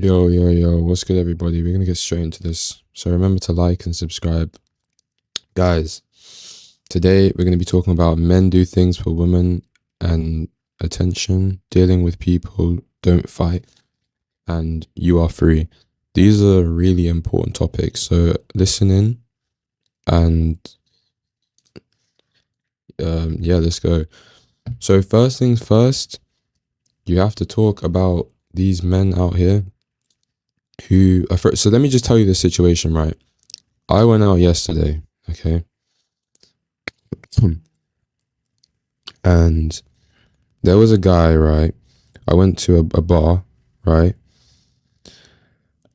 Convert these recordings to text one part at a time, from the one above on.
Yo, what's good, everybody? We're gonna get straight into this. So remember to like and subscribe. Guys, today we're gonna be talking about men do things for women and attention, dealing with people, don't fight, and you are free. These are really important topics, so listen in and yeah, let's go. So first things first, you have to talk about these men out here who are so let me just tell you the situation, right? I went out yesterday, okay? And there was a guy, right? I went to a bar, right?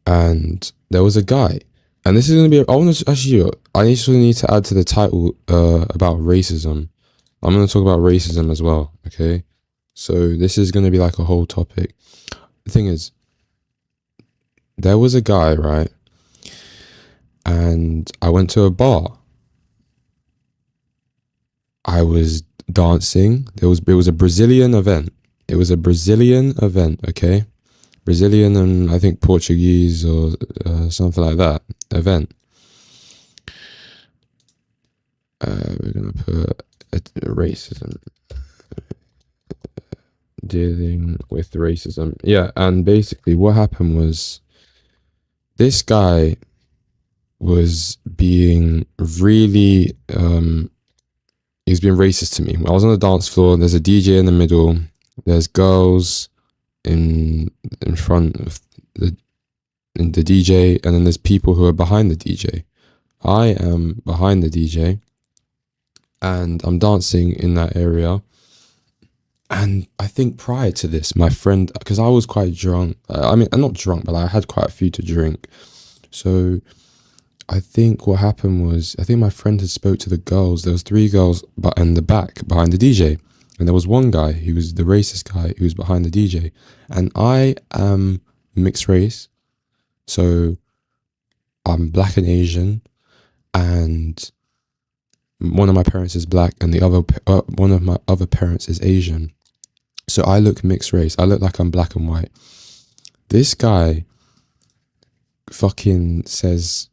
And there was a guy. And this is going to be, I want to actually, I actually need to add to the title about racism. I'm going to talk about racism as well, okay? So this is going to be like a whole topic. The thing is, there was a guy, right? And I went to a bar. I was dancing. It was a Brazilian event. It was a Brazilian event, okay? Brazilian and I think Portuguese or something like that event. We're gonna put racism, dealing with racism. Yeah, and basically what happened was this guy was being really he's being racist to me. I was on the dance floor. There's a DJ in the middle. There's girls in front of the DJ, and then there's people who are behind the DJ. I am behind the DJ, and I'm dancing in that area. And I think prior to this, my friend, because I was quite drunk. I mean, I'm not drunk, but I had quite a few to drink. So I think what happened was, I think my friend had spoke to the girls. There was 3 girls but in the back behind the DJ. And there was one guy who was the racist guy who was behind the DJ. And I am mixed race. So I'm black and Asian. And one of my parents is black and the other one of my other parents is Asian. So I look mixed race. I look like I'm black and white. This guy fucking says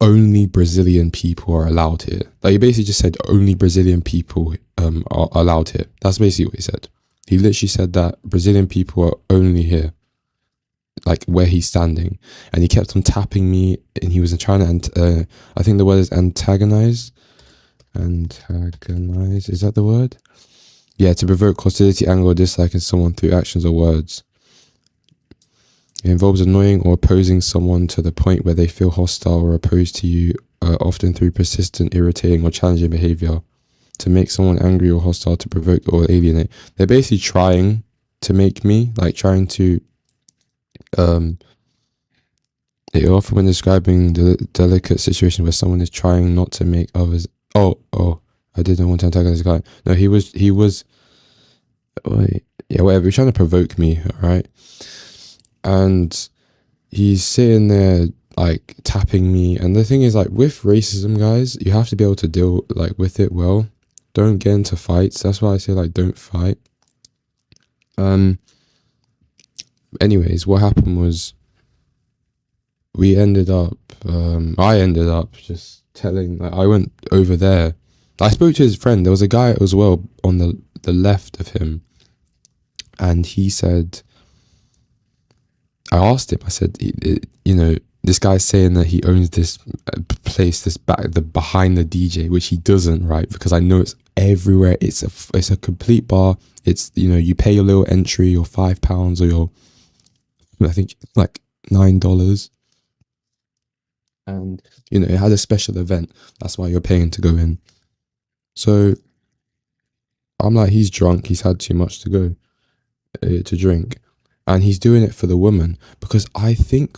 only Brazilian people are allowed here. Like, he basically just said only Brazilian people are allowed here. That's basically what he said. He literally said that Brazilian people are only here, like where he's standing. And he kept on tapping me, and he was trying to, I think the word is antagonize. Antagonize, is that the word? Yeah, to provoke hostility, anger, or dislike in someone through actions or words. It involves annoying or opposing someone to the point where they feel hostile or opposed to you, often through persistent, irritating, or challenging behavior. To make someone angry or hostile, to provoke or alienate. They're basically trying to make me, like trying to, they often when describing the delicate situation where someone is trying not to make others, I didn't want to antagonize the guy. No, he was, yeah, whatever, he's trying to provoke me, alright? And he's sitting there like tapping me. And the thing is, like, with racism, guys, you have to be able to deal like with it well. Don't get into fights. That's why I say, like, don't fight. Anyways, what happened was I ended up just telling, like, I went over there. I spoke to his friend. There was a guy as well on the left of him. And he said, I asked him, I said, you know, this guy's saying that he owns this place, behind the DJ, which he doesn't, right? Because I know it's everywhere. It's a complete bar. It's, you know, you pay your little entry, your £5 or your, I think like $9. And, you know, it had a special event. That's why you're paying to go in. So I'm like, he's drunk. He's had too much to go to drink. And he's doing it for the woman, because I think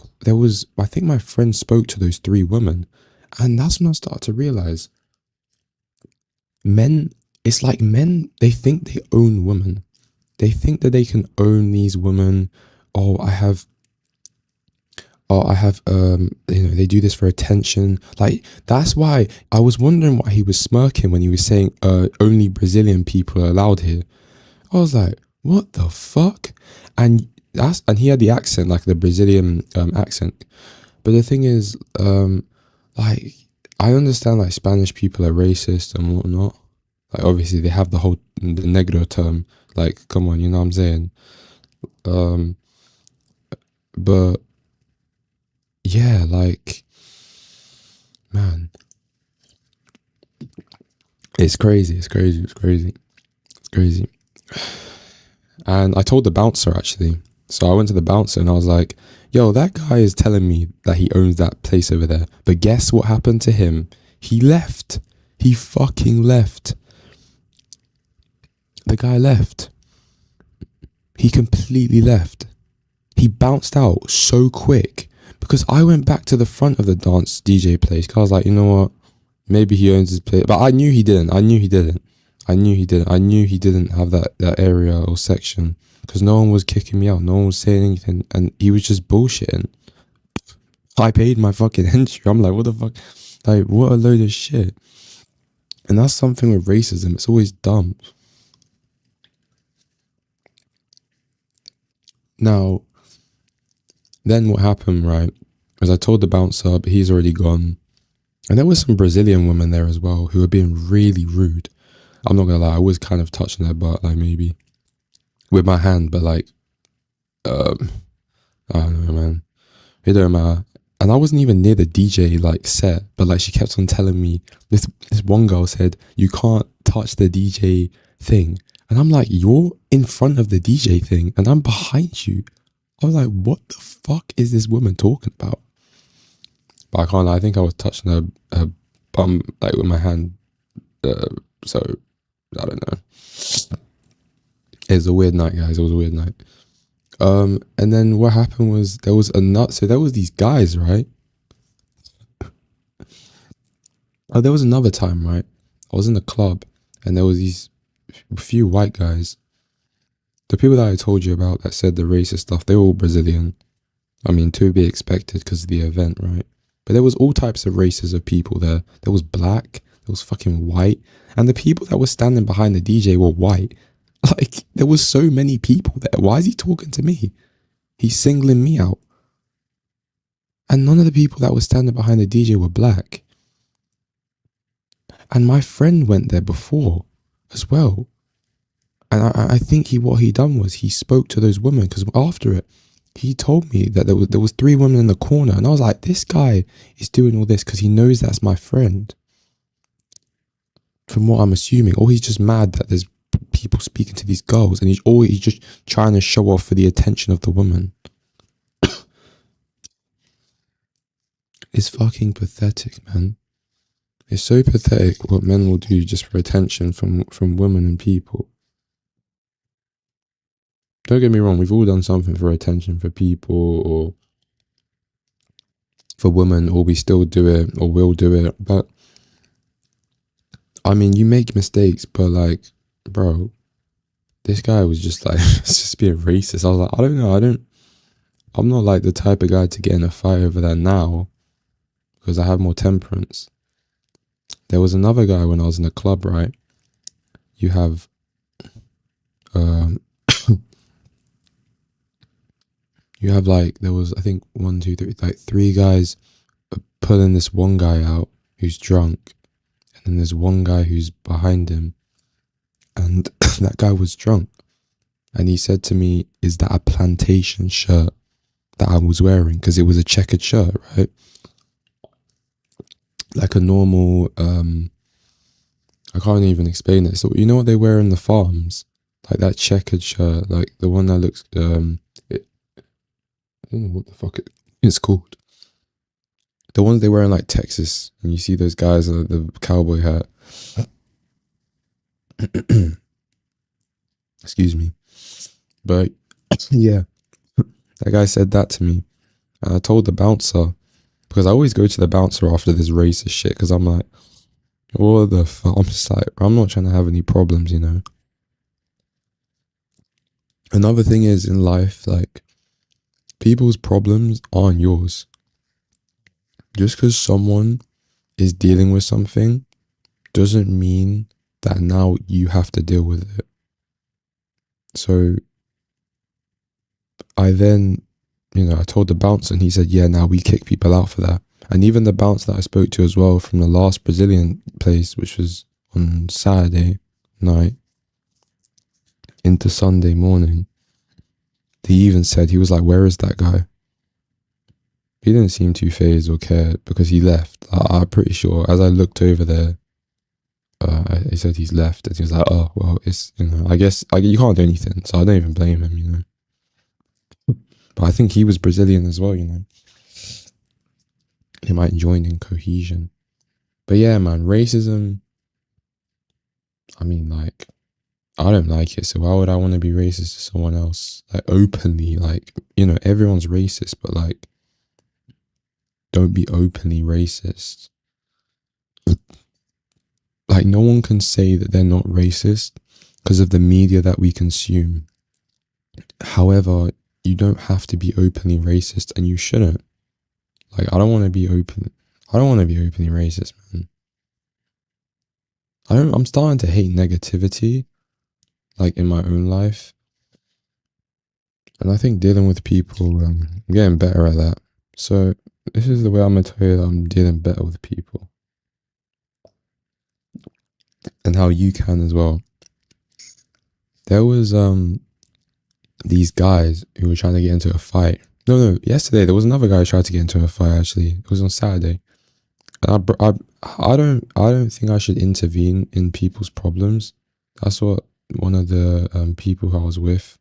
my friend spoke to those 3 women. And that's when I started to realize it's like men, they think they own women. They think that they can own these women. I have, you know, they do this for attention. Like, that's why I was wondering why he was smirking when he was saying, only Brazilian people are allowed here. I was like, what the fuck? And and he had the accent, like the Brazilian accent. But the thing is, like, I understand like Spanish people are racist and whatnot. Like, obviously they have the negro term. Like, come on, you know what I'm saying? Um, but yeah, like, man, it's crazy. It's crazy. It's crazy. It's crazy. And I told the bouncer actually. So I went to the bouncer and I was like, yo, that guy is telling me that he owns that place over there. But guess what happened to him? He left. He fucking left. The guy left. He completely left. He bounced out so quick because I went back to the front of the dance DJ place because I was like, you know what? Maybe he owns his place. But I knew he didn't. I knew he didn't. I knew he didn't. I knew he didn't have that area or section because no one was kicking me out. No one was saying anything. And he was just bullshitting. I paid my fucking entry. I'm like, what the fuck? Like, what a load of shit. And that's something with racism. It's always dumb. Now, then what happened, right? Was I told the bouncer, but he's already gone. And there was some Brazilian women there as well who were being really rude. I'm not gonna lie, I was kind of touching their butt, like maybe with my hand, but like, I don't know, man. It don't matter. And I wasn't even near the DJ like set, but like she kept on telling me this one girl said, you can't touch the DJ thing. And I'm like, you're in front of the DJ thing and I'm behind you. I was like, what the fuck is this woman talking about? But I can't lie, I think I was touching her bum like with my hand. So I don't know. It was a weird night, guys. It was a weird night. And then what happened was there was so there was these guys, right? Oh, there was another time, right? I was in a club and there was these few white guys. The people that I told you about that said the racist stuff, they were all Brazilian. I mean, to be expected because of the event, right? But there was all types of races of people there. There was black, there was fucking white, and the people that were standing behind the DJ were white. Like, there was so many people there. Why is he talking to me? He's singling me out. And none of the people that were standing behind the DJ were black. And my friend went there before as well. And I think what he done was he spoke to those women because after it, he told me that there was 3 women in the corner. And I was like, this guy is doing all this because he knows that's my friend. From what I'm assuming. Or he's just mad that there's people speaking to these girls and he's just trying to show off for the attention of the woman. It's fucking pathetic, man. It's so pathetic what men will do just for attention from women and people. Don't get me wrong, we've all done something for attention for people or for women, or we still do it or will do it. But I mean, you make mistakes, but like, bro, this guy was just like, just being racist. I was like, I don't know, I'm not like the type of guy to get in a fight over that now because I have more temperance. There was another guy when I was in a club, right? You have, you have like, there was, I think 1, 2, 3, like 3 guys pulling this one guy out who's drunk. And then there's one guy who's behind him. And that guy was drunk. And he said to me, is that a plantation shirt that I was wearing? Because it was a checkered shirt, right? Like a normal, I can't even explain it. So you know what they wear in the farms? Like that checkered shirt, like the one that looks, I don't know what the fuck it's called. The ones they wear in like Texas, and you see those guys with the cowboy hat. Excuse me. But yeah, that guy said that to me. And I told the bouncer, because I always go to the bouncer after this racist shit, because I'm like, what the fuck? I'm just like, I'm not trying to have any problems, you know? Another thing is in life, like, people's problems aren't yours. Just because someone is dealing with something doesn't mean that now you have to deal with it. So I then, I told the bouncer and he said, yeah, now we kick people out for that. And even the bouncer that I spoke to as well from the last Brazilian place, which was on Saturday night into Sunday morning, he even said, he was like, where is that guy? He didn't seem too phased or care because he left. I'm pretty sure as I looked over there, he said he's left, and he was like, oh, well, it's, I guess you can't do anything, so I don't even blame him. But I think he was Brazilian as well, He might join in cohesion. But yeah, man, racism, I mean, like, I don't like it, so why would I want to be racist to someone else? Like, openly, like, everyone's racist, but like, don't be openly racist. Like, no one can say that they're not racist because of the media that we consume. However, you don't have to be openly racist, and you shouldn't. Like, I don't want to be openly racist, man. I'm starting to hate negativity, like, in my own life. And I think dealing with people, I'm getting better at that. So this is the way I'm going to tell you that I'm dealing better with people. And how you can as well. There was these guys who were trying to get into a fight. No, yesterday there was another guy who tried to get into a fight, actually. It was on Saturday. And I don't think I should intervene in people's problems. That's what one of the people who I was with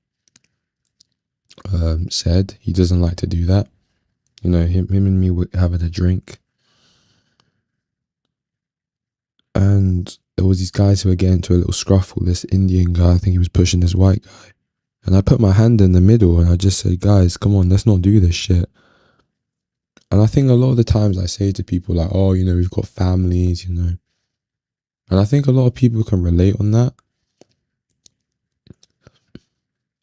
said. He doesn't like to do that. Him and me were having a drink. And there was these guys who were getting into a little scruffle. This Indian guy, I think he was pushing this white guy. And I put my hand in the middle and I just said, guys, come on, let's not do this shit. And I think a lot of the times I say to people like, oh, we've got families, And I think a lot of people can relate on that.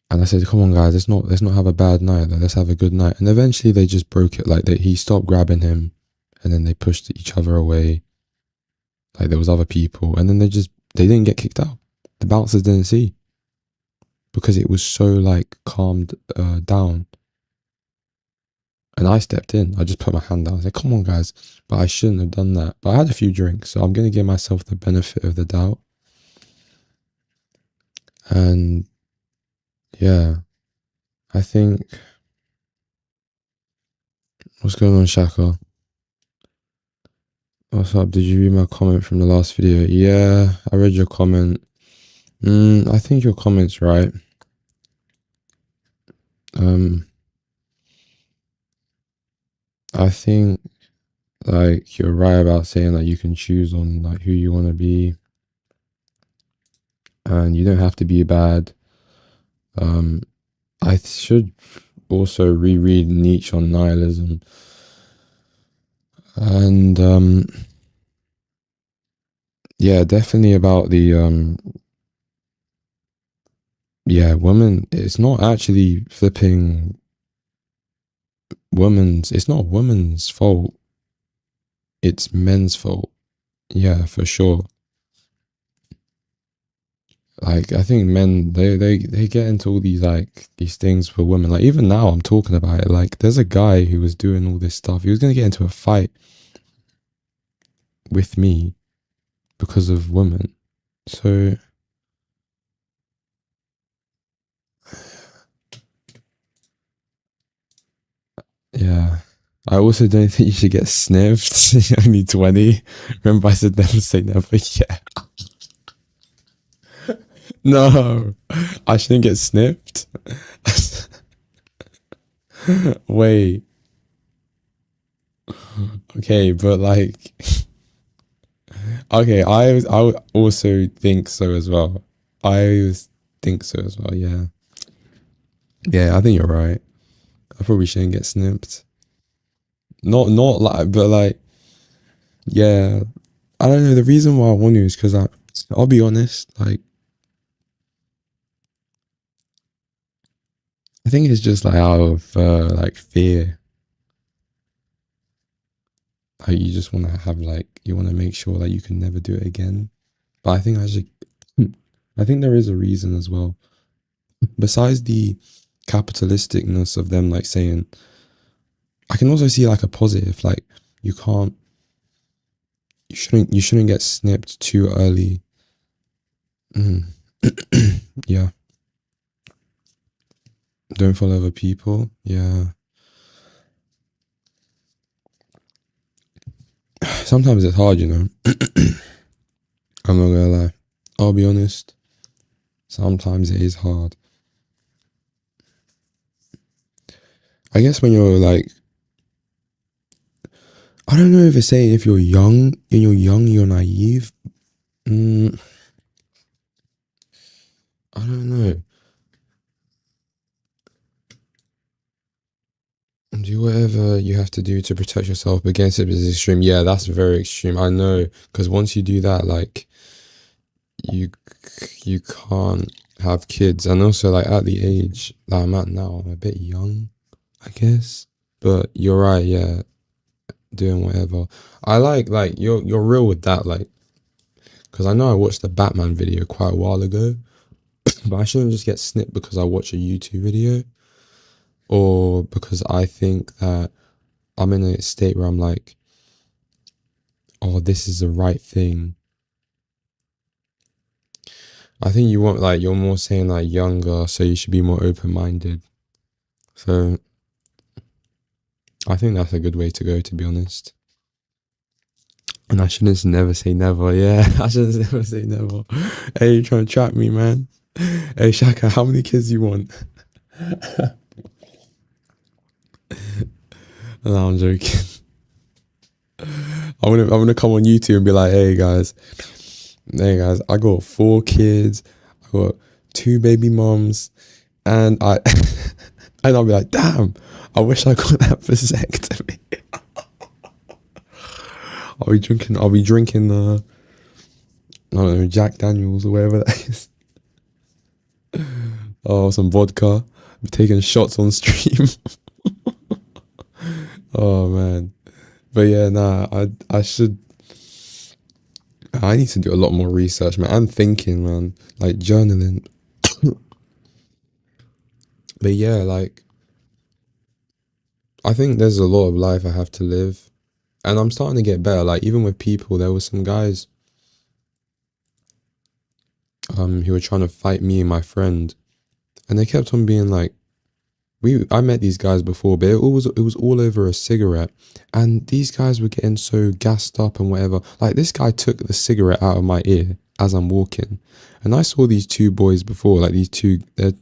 And I said, come on, guys, let's not have a bad night. Like, let's have a good night. And eventually they just broke it. Like, he stopped grabbing him and then they pushed each other away. Like, there was other people. And then they didn't get kicked out. The bouncers didn't see. Because it was so, like, calmed down. And I stepped in. I just put my hand down. I said, come on, guys. But I shouldn't have done that. But I had a few drinks, so I'm going to give myself the benefit of the doubt. And, yeah. I think... What's going on, Shaka? What's up? Did you read my comment from the last video? Yeah, I read your comment. I think your comment's right. I think, like, you're right about saying that you can choose on, like, who you want to be. And you don't have to be bad. I should also reread Nietzsche on nihilism. And, yeah, definitely about the, yeah, women, it's not actually flipping it's not women's fault. It's men's fault. Yeah, for sure. Like, I think men, they get into all these things for women. Like, even now I'm talking about it. Like, there's a guy who was doing all this stuff. He was going to get into a fight with me because of women. So, yeah. I also don't think you should get sniffed. You're only 20. Remember I said never say never? Yeah. No, I shouldn't get snipped. Wait. Okay, but like, okay, I also think so as well. I think so as well. Yeah. Yeah, I think you're right. I probably shouldn't get snipped. Not like, but like, yeah. I don't know. The reason why I want to is because I'll be honest. Like, I think it's just like out of like fear. Like, you just want to have you want to make sure that you can never do it again. But I think there is a reason as well. Besides the capitalisticness of them like saying, I can also see like a positive, like you can't, you shouldn't get snipped too early. Yeah, don't follow other people. Yeah, sometimes it's hard, you know. I'm not gonna lie, I'll be honest, sometimes it is hard. I guess when you're like, I don't know if it's saying if you're young, you're naive. mm, I don't know. Do whatever you have to do to protect yourself against it is extreme. Yeah, that's very extreme. I know, because once you do that, like you you can't have kids, and also like at the age that I'm at now, I'm a bit young, I guess. But you're right. Yeah, doing whatever. I like you're real with that, like because I know I watched the Batman video quite a while ago, but I shouldn't just get snipped because I watch a YouTube video or because I think that I'm in a state where I'm like, oh, this is the right thing. I think you want like you're more saying like younger, so you should be more open minded. So I think that's a good way to go, to be honest. And I shouldn't never say never. Yeah, I shouldn't never say never. Hey, you trying to trap me, man? Hey, Shaka, how many kids you want? No, I'm joking. I'm gonna come on YouTube and be like, hey guys, I got 4 kids, I got 2 baby moms, and I and I'll be like, damn, I wish I got that vasectomy. I'll be drinking I don't know, Jack Daniels or whatever that is. Oh, some vodka. I'm taking shots on stream. Oh man. But yeah, nah, I need to do a lot more research, man. I'm thinking, man, like journaling. But yeah, like I think there's a lot of life I have to live. And I'm starting to get better. Like even with people, there was some guys who were trying to fight me and my friend. And they kept on being like, I met these guys before, but it was all over a cigarette. And these guys were getting so gassed up and whatever. Like this guy took the cigarette out of my ear as I'm walking. And I saw these 2 boys before, like they're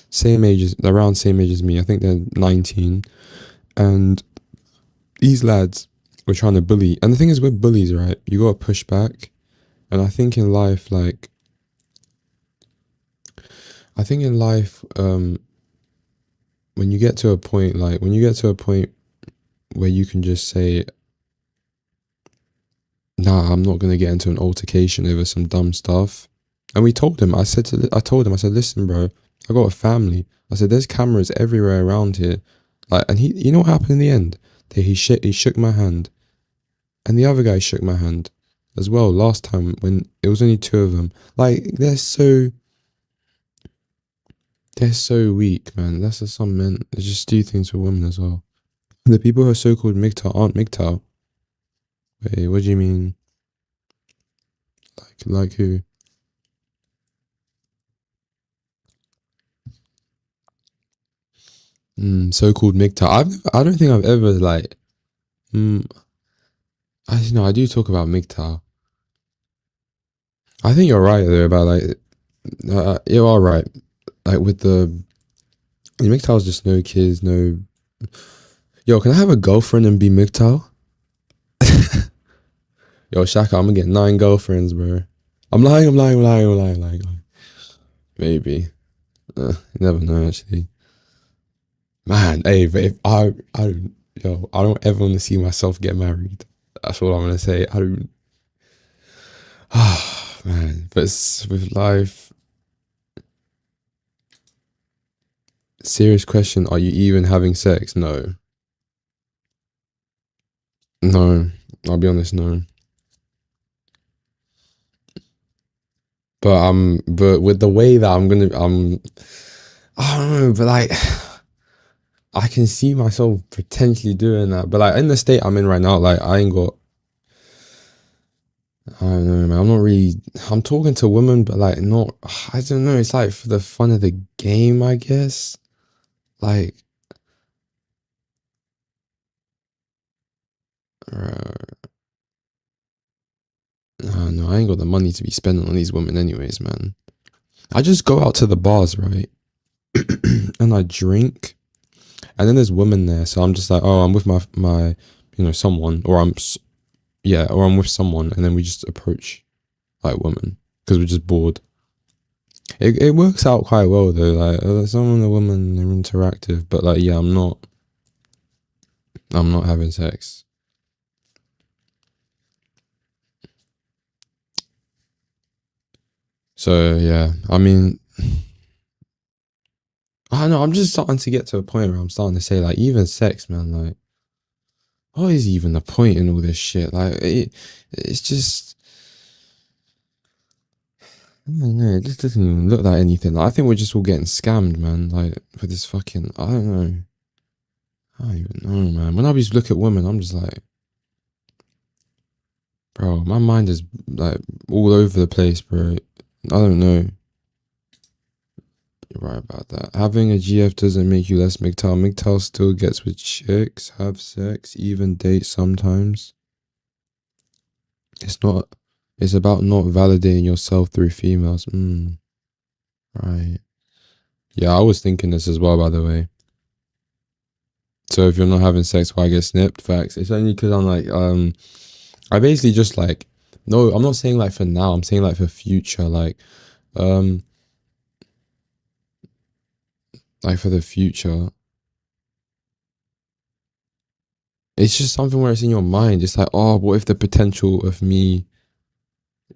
same ages, around same age as me. I think they're 19. And these lads were trying to bully. And the thing is with bullies, right? You gotta push back. And I think in life, when you get to a point, where you can just say, nah, I'm not gonna get into an altercation over some dumb stuff. And I told him, I said, listen, bro, I got a family. I said, there's cameras everywhere around here. Like, and you know what happened in the end? He shook my hand, and the other guy shook my hand as well. Last time when it was only 2 of them, like they're so weak, man. That's just some men. They just do things for women as well. The people who are so-called mgtow aren't mgtow. Wait, what do you mean? Like who? So-called mgtow. I don't think I've ever like. Mm, I know I do talk about mgtow. I think you're right though about like. You are right. Like with the mgtow is just no kids, no. Yo, can I have a girlfriend and be mgtow? Yo, Shaka, I'm gonna get 9 girlfriends, bro. I'm lying. Maybe. You never know, actually. Man, hey, but if I don't ever want to see myself get married. That's all I'm gonna say. I don't. Ah, man. But with life, serious question: are you even having sex? No, no. I'll be honest, no. But with the way that I'm I don't know, but like I can see myself potentially doing that. But like in the state I'm in right now, like I ain't got. I don't know, man. I'm not really. I'm talking to women, but like not. I don't know. It's like for the fun of the game, I guess. Like, uh, no, I ain't got the money to be spending on these women, anyways, man. I just go out to the bars, right, and I drink, and then there's women there, so I'm just like, oh, I'm with my, someone, or yeah, or I'm with someone, and then we just approach like women because we're just bored. It works out quite well though. Like some of the women are interactive, but like yeah, I'm not having sex. So yeah, I mean, I don't know. I'm just starting to get to a point where I'm starting to say like, even sex, man. Like, what is even the point in all this shit? Like, it's just, I don't know. It just doesn't even look like anything. Like, I think we're just all getting scammed, man. Like for this fucking, I don't know. I don't even know, man. When I just look at women, I'm just like, bro, my mind is like all over the place, bro. I don't know. You're right about that. Having a GF doesn't make you less mgtow. Mgtow still gets with chicks, have sex, even date sometimes. It's not. It's about not validating yourself through females. Right. Yeah, I was thinking this as well, by the way. So if you're not having sex, why get snipped? Facts. It's only because I'm like, I basically just like, no, I'm not saying like for now. I'm saying like for future, um, like for the future. It's just something where it's in your mind. It's like, oh, what if the potential of me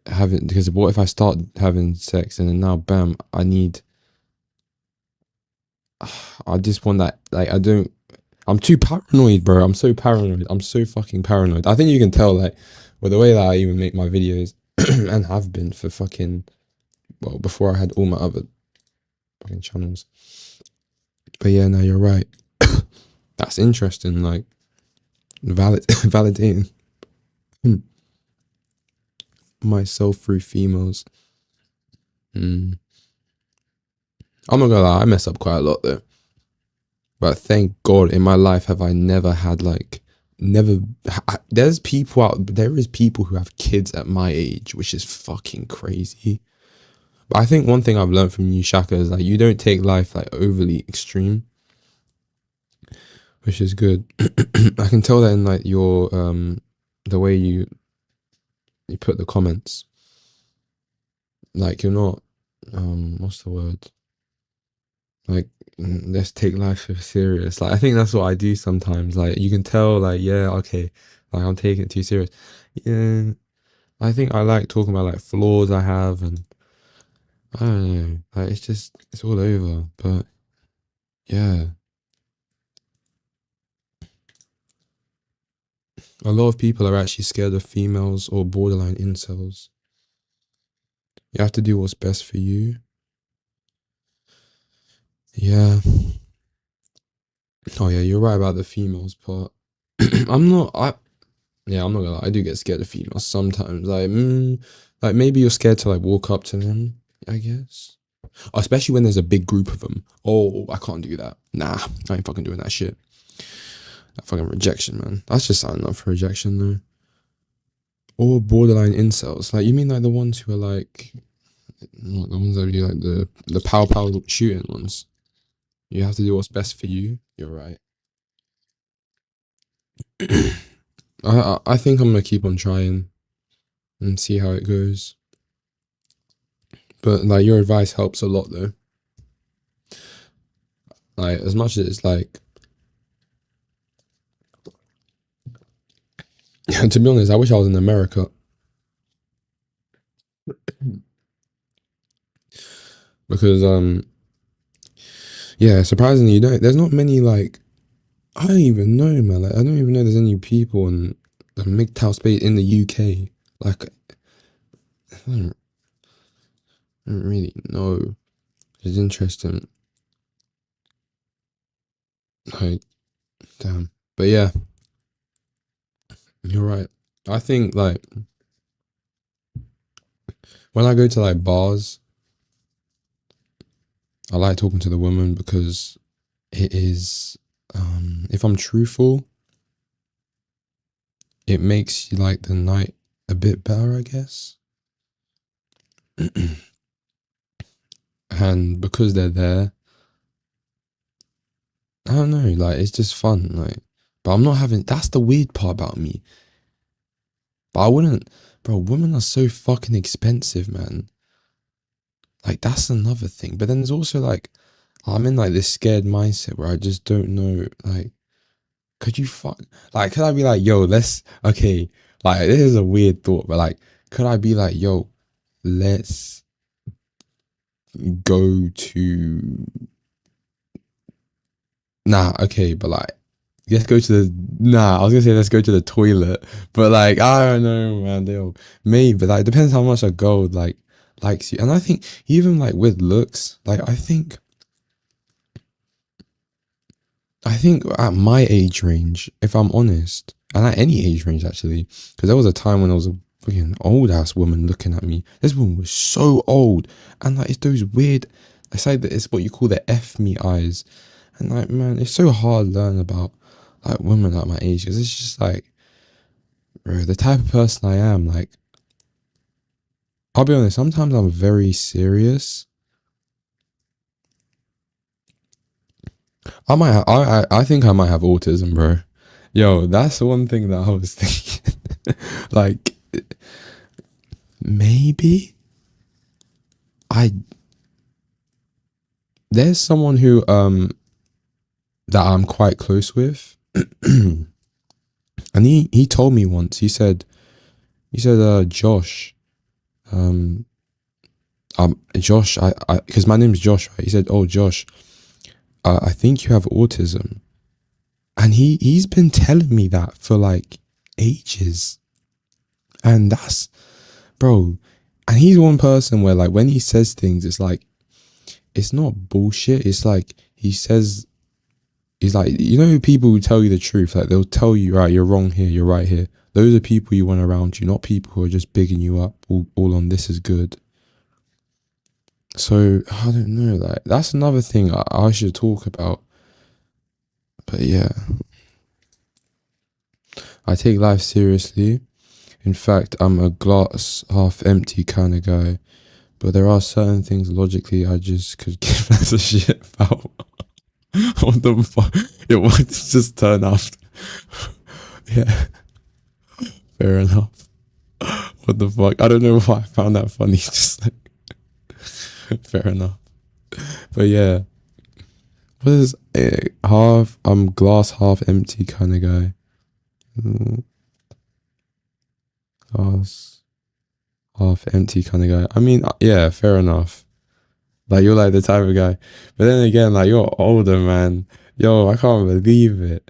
having, because what if I start having sex and then now, bam, I just want that, like, I'm too paranoid, bro. I'm so paranoid. I'm so fucking paranoid. I think you can tell, like, with the way that I even make my videos and have been for fucking, well, before I had all my other fucking channels. But yeah, no, you're right. That's interesting, like, validating myself through females. Mm. I'm not gonna lie, I mess up quite a lot though. But thank God in my life have I never had like, never. There is people who have kids at my age, which is fucking crazy. But I think one thing I've learned from you, Shaka, is like you don't take life like overly extreme, which is good. I can tell that in like your the way you put the comments. Like you're not what's the word? Like let's take life serious. Like I think that's what I do sometimes. Like you can tell like yeah, okay, like I'm taking it too serious. Yeah. I think I like talking about like flaws I have and I don't know. Like it's all over. But yeah. A lot of people are actually scared of females or borderline incels. You have to do what's best for you. Yeah. Oh yeah, you're right about the females part. I'm not I'm not gonna lie, I do get scared of females sometimes. Like maybe you're scared to like walk up to them, I guess. Especially when there's a big group of them. Oh, I can't do that. Nah, I ain't fucking doing that shit. That fucking rejection, man. That's just signing up for rejection, though. Or borderline incels. Like, you mean like the ones who are like, not the ones that do like the pow shooting ones? You have to do what's best for you. You're right. I think I'm gonna keep on trying and see how it goes. But like your advice helps a lot though. Like as much as it's like, to be honest, I wish I was in America because yeah, surprisingly, you don't. There's not many like I don't even know, man. Like I don't even know there's any people in the mgtow space in the UK. Like I don't really know. It's interesting. Like, damn. But yeah, you're right. I think like when I go to like bars, I like talking to the woman because it is, if I'm truthful, it makes you like the night a bit better, I guess. And because they're there, I don't know, like it's just fun, like. But I'm not having. That's the weird part about me. But I wouldn't, bro. Women are so fucking expensive, man. Like that's another thing. But then there's also like, I'm in like this scared mindset where I just don't know, like, could you fuck, like, could I be like, yo, let's, okay, like, this is a weird thought, but like, could I be like, yo, let's go to, nah, okay, but like, let's go to the, nah, I was gonna say let's go to the toilet, but like, I don't know, man, they'll, maybe, but like, depends how much a girl, like, likes you. And I think, even like with looks, like, I think at my age range, if I'm honest, and at any age range actually, because there was a time when I was a freaking old ass woman looking at me. This woman was so old, and like it's those weird. I say that it's what you call the F me eyes, and like man, it's so hard learning about like women at my age because it's just like, bro, the type of person I am. Like, I'll be honest, sometimes I'm very serious. I think I might have autism, bro. Yo, that's one thing that I was thinking. Like, maybe I there's someone who that I'm quite close with, and he told me once. He said Josh, um Josh, I because my name's Josh, right? He said, oh Josh, I think you have autism, and he's been telling me that for like ages, and that's, bro. And he's one person where like when he says things, it's like it's not bullshit. It's like he says, he's like, you know, people who tell you the truth, like they'll tell you, right, you're wrong here, you're right here. Those are people you want around you, not people who are just bigging you up all on this is good. So I don't know, like that's another thing I should talk about. But yeah, I take life seriously. In fact, I'm a glass half empty kind of guy. But there are certain things logically I just could give less a shit about. What the fuck? It would just turn off. Yeah, fair enough. What the fuck? I don't know why I found that funny. Just like, fair enough. But yeah, what is half? I'm glass half empty kind of guy. Glass half empty kind of guy. I mean, yeah, fair enough. Like you're like the type of guy, but then again, like you're older, man. Yo, I can't believe it.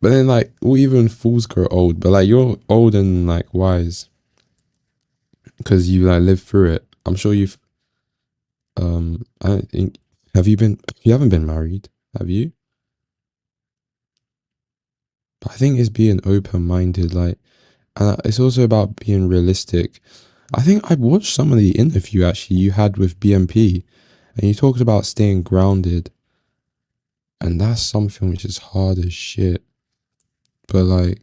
But then like, well, even fools grow old. But like you're old and like wise because you like lived through it. I'm sure you've. I don't think. Have you been? You haven't been married, have you? But I think it's being open minded. Like, and it's also about being realistic. I think I watched some of the interview actually you had with BMP, and you talked about staying grounded, and that's something which is hard as shit. But like,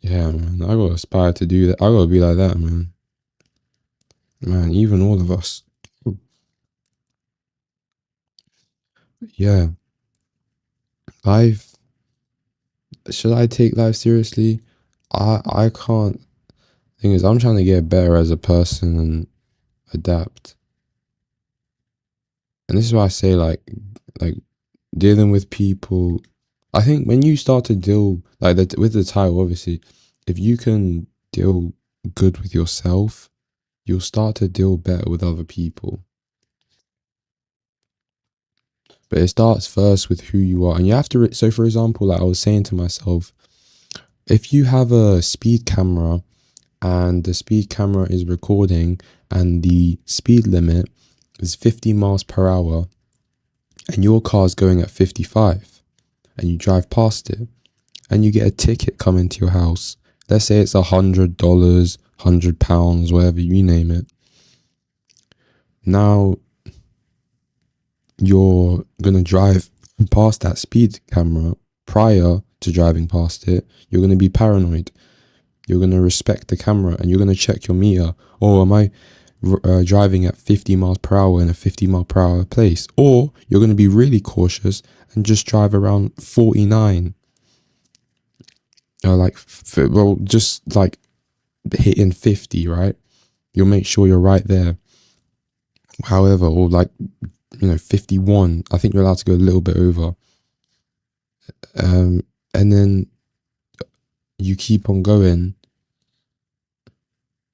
yeah, man, I gotta aspire to do that. I gotta be like that, man. Man, even all of us. Yeah, life. Should I take life seriously? I can't. Thing is, I'm trying to get better as a person and adapt. And this is why I say like dealing with people. I think when you start to deal like with the title, obviously, if you can deal good with yourself, you'll start to deal better with other people. But it starts first with who you are, and you have to. So, for example, like I was saying to myself, if you have a speed camera and the speed camera is recording, and the speed limit is 50 miles per hour, and your car's going at 55 and you drive past it and you get a ticket coming to your house, let's say it's $100, £100, whatever you name it. Now you're gonna drive past that speed camera. Prior to driving past it, you're gonna be paranoid. You're gonna respect the camera and you're gonna check your meter. Oh, am I driving at 50 miles per hour in a 50 mile per hour place? Or you're gonna be really cautious and just drive around 49. Or like, well, just like hitting 50, right? You'll make sure you're right there. However, or like, 51. I think you're allowed to go a little bit over. And then you keep on going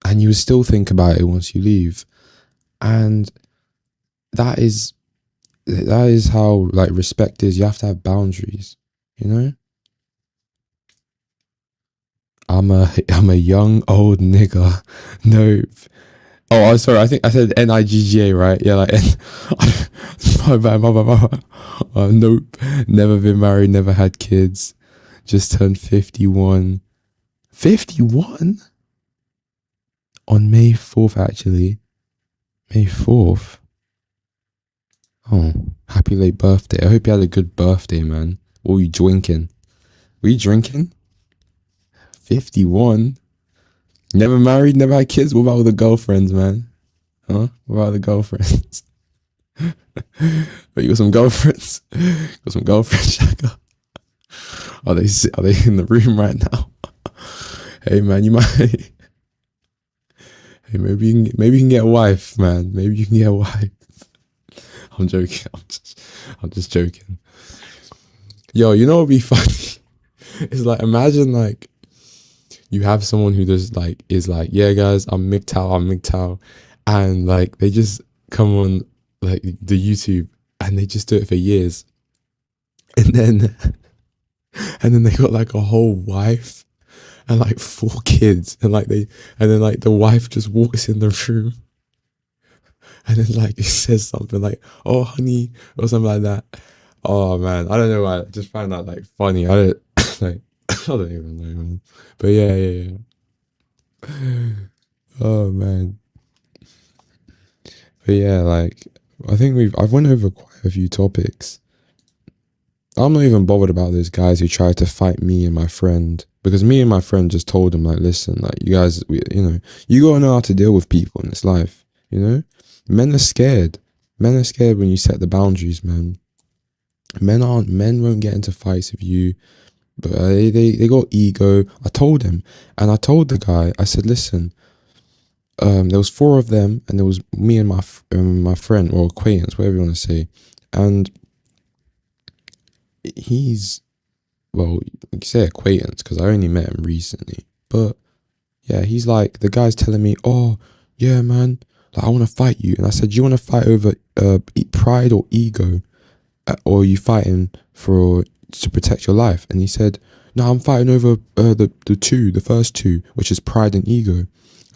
and you still think about it once you leave. And that is how like respect is. You have to have boundaries, you know? I'm a young old nigga. Nope. Oh, I'm sorry. I think I said NIGGA, right? Yeah, like my bad. Nope. Never been married. Never had kids. Just turned 51. 51 on May 4th, actually. May 4th. Oh, happy late birthday. I hope you had a good birthday, man. What were you drinking? Were you drinking? 51. Never married, never had kids. What about all the girlfriends, man? Huh? What about the girlfriends? But you got some girlfriends? Got some girlfriends, Shaka? Are they in the room right now? Hey man, you might. Hey, maybe you can get a wife, man. Maybe you can get a wife. I'm joking. I'm just joking. Yo, you know what would be funny? It's like, imagine like you have someone who just like is like, yeah guys, I'm mgtow, and like they just come on like the YouTube and they just do it for years, and then they got like a whole wife and like 4 kids, and then like the wife just walks in the room and then like it says something like, oh honey, or something like that. Oh man, I don't know why. I just find that like funny. I don't like I don't even know, man. But yeah. Oh man. But yeah, like I think I've went over quite a few topics. I'm not even bothered about those guys who tried to fight me and my friend, because me and my friend just told him like, listen, like you guys, you gotta know how to deal with people in this life. Men are scared. Men are scared when you set the boundaries, man. Men won't get into fights with you, but they got ego. I told him, and I told the guy, I said, listen, there was 4 of them, and there was me and my friend or acquaintance, whatever you want to say, and he's, well, you say acquaintance because I only met him recently, but yeah, he's like, the guy's telling me, oh yeah man, like I want to fight you, and I said, do you want to fight over pride or ego, or are you fighting to protect your life? And he said, no, I'm fighting over the first two, which is pride and ego.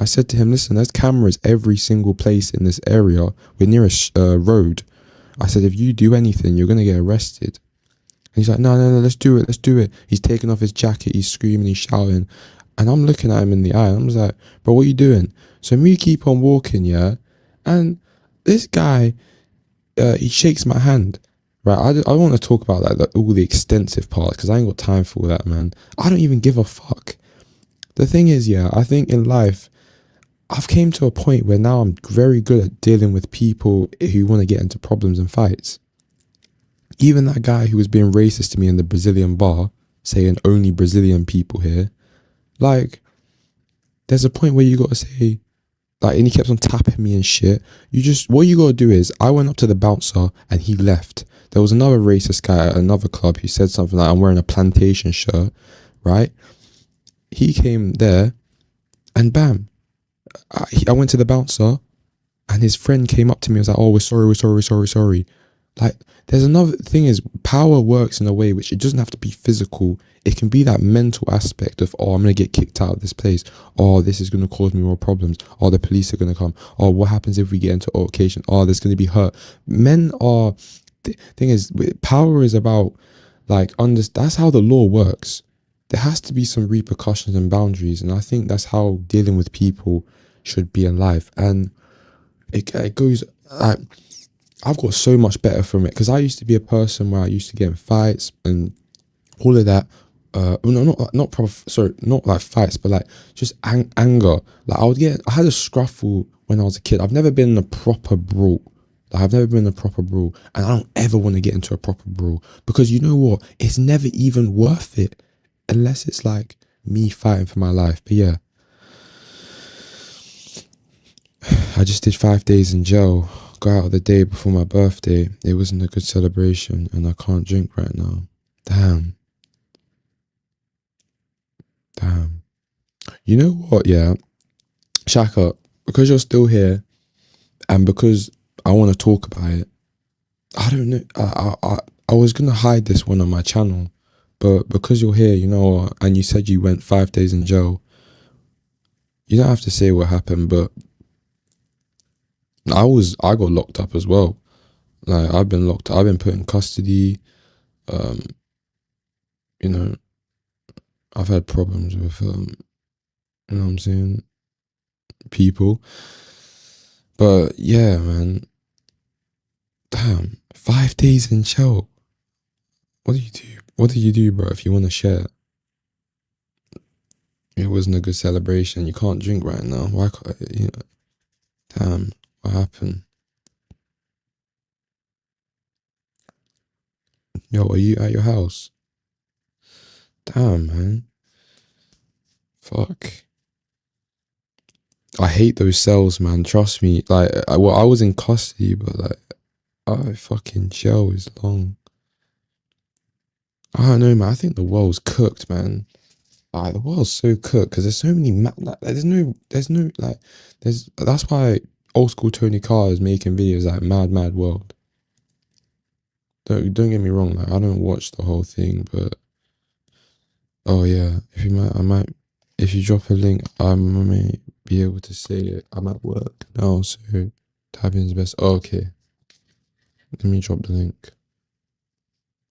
I said to him, listen, there's cameras every single place in this area. We're near a road. I said, if you do anything, you're going to get arrested. And he's like, no, let's do it. He's taking off his jacket, he's screaming, he's shouting. And I'm looking at him in the eye, and I'm like, bro, what are you doing? So me keep on walking, yeah? And this guy, he shakes my hand. Right, I want to talk about like all the extensive parts, because I ain't got time for all that, man. I don't even give a fuck. The thing is, yeah, I think in life, I've came to a point where now I'm very good at dealing with people who want to get into problems and fights. Even that guy who was being racist to me in the Brazilian bar, saying only Brazilian people here, like, there's a point where you got to say, like, and he kept on tapping me and shit. What you got to do is, I went up to the bouncer and he left. There was another racist guy at another club who said something like, I'm wearing a plantation shirt, right? He came there and bam, I went to the bouncer and his friend came up to me and was like, oh, we're sorry. Like, there's another thing is, power works in a way which it doesn't have to be physical. It can be that mental aspect of, oh, I'm going to get kicked out of this place. Oh, this is going to cause me more problems. Oh, the police are going to come. Oh, what happens if we get into altercation? Oh, there's going to be hurt. Men are thing is, power is about like that's how the law works. There has to be some repercussions and boundaries, and I think that's how dealing with people should be in life. And it goes like I've got so much better from it because I used to be a person where I used to get in fights and all of that. Well, no, not sorry, not like fights, but like just anger. Like I had a scruffle when I was a kid. I've never been in a proper brawl. Like, I've never been in a proper brawl, and I don't ever want to get into a proper brawl because you know what? It's never even worth it unless it's like me fighting for my life. But yeah, I just did 5 days in jail. Got out the day before my birthday. It wasn't a good celebration, and I can't drink right now. Damn, damn. You know what? Yeah, Shaka, because you're still here and because I want to talk about it, I don't know. I was gonna hide this one on my channel, but because you're here, you know, and you said you went 5 days in jail, you don't have to say what happened. But I got locked up as well. Like I've been locked. I've been put in custody. Um, you know, I've had problems with you know what I'm saying, people. But yeah, man, damn, 5 days in jail. What do you do? What do you do, bro? If you want to share, it wasn't a good celebration. You can't drink right now. Why can't you know? Damn, what happened? Yo, are you at your house? Damn, man. Fuck. I hate those cells, man. Trust me. Like, well, I was in custody, but like, I fucking jail is long. I don't know, man. I think the world's cooked, man. Like, the world's so cooked because there's so many. Like, there's no like, there's. That's why old school Tony Carr is making videos like Mad Mad World. Don't get me wrong. Like, I don't watch the whole thing, but oh yeah, if you might, I might. If you drop a link, I may be able to say it. I'm at work now, so typing is best. Oh, okay, let me drop the link.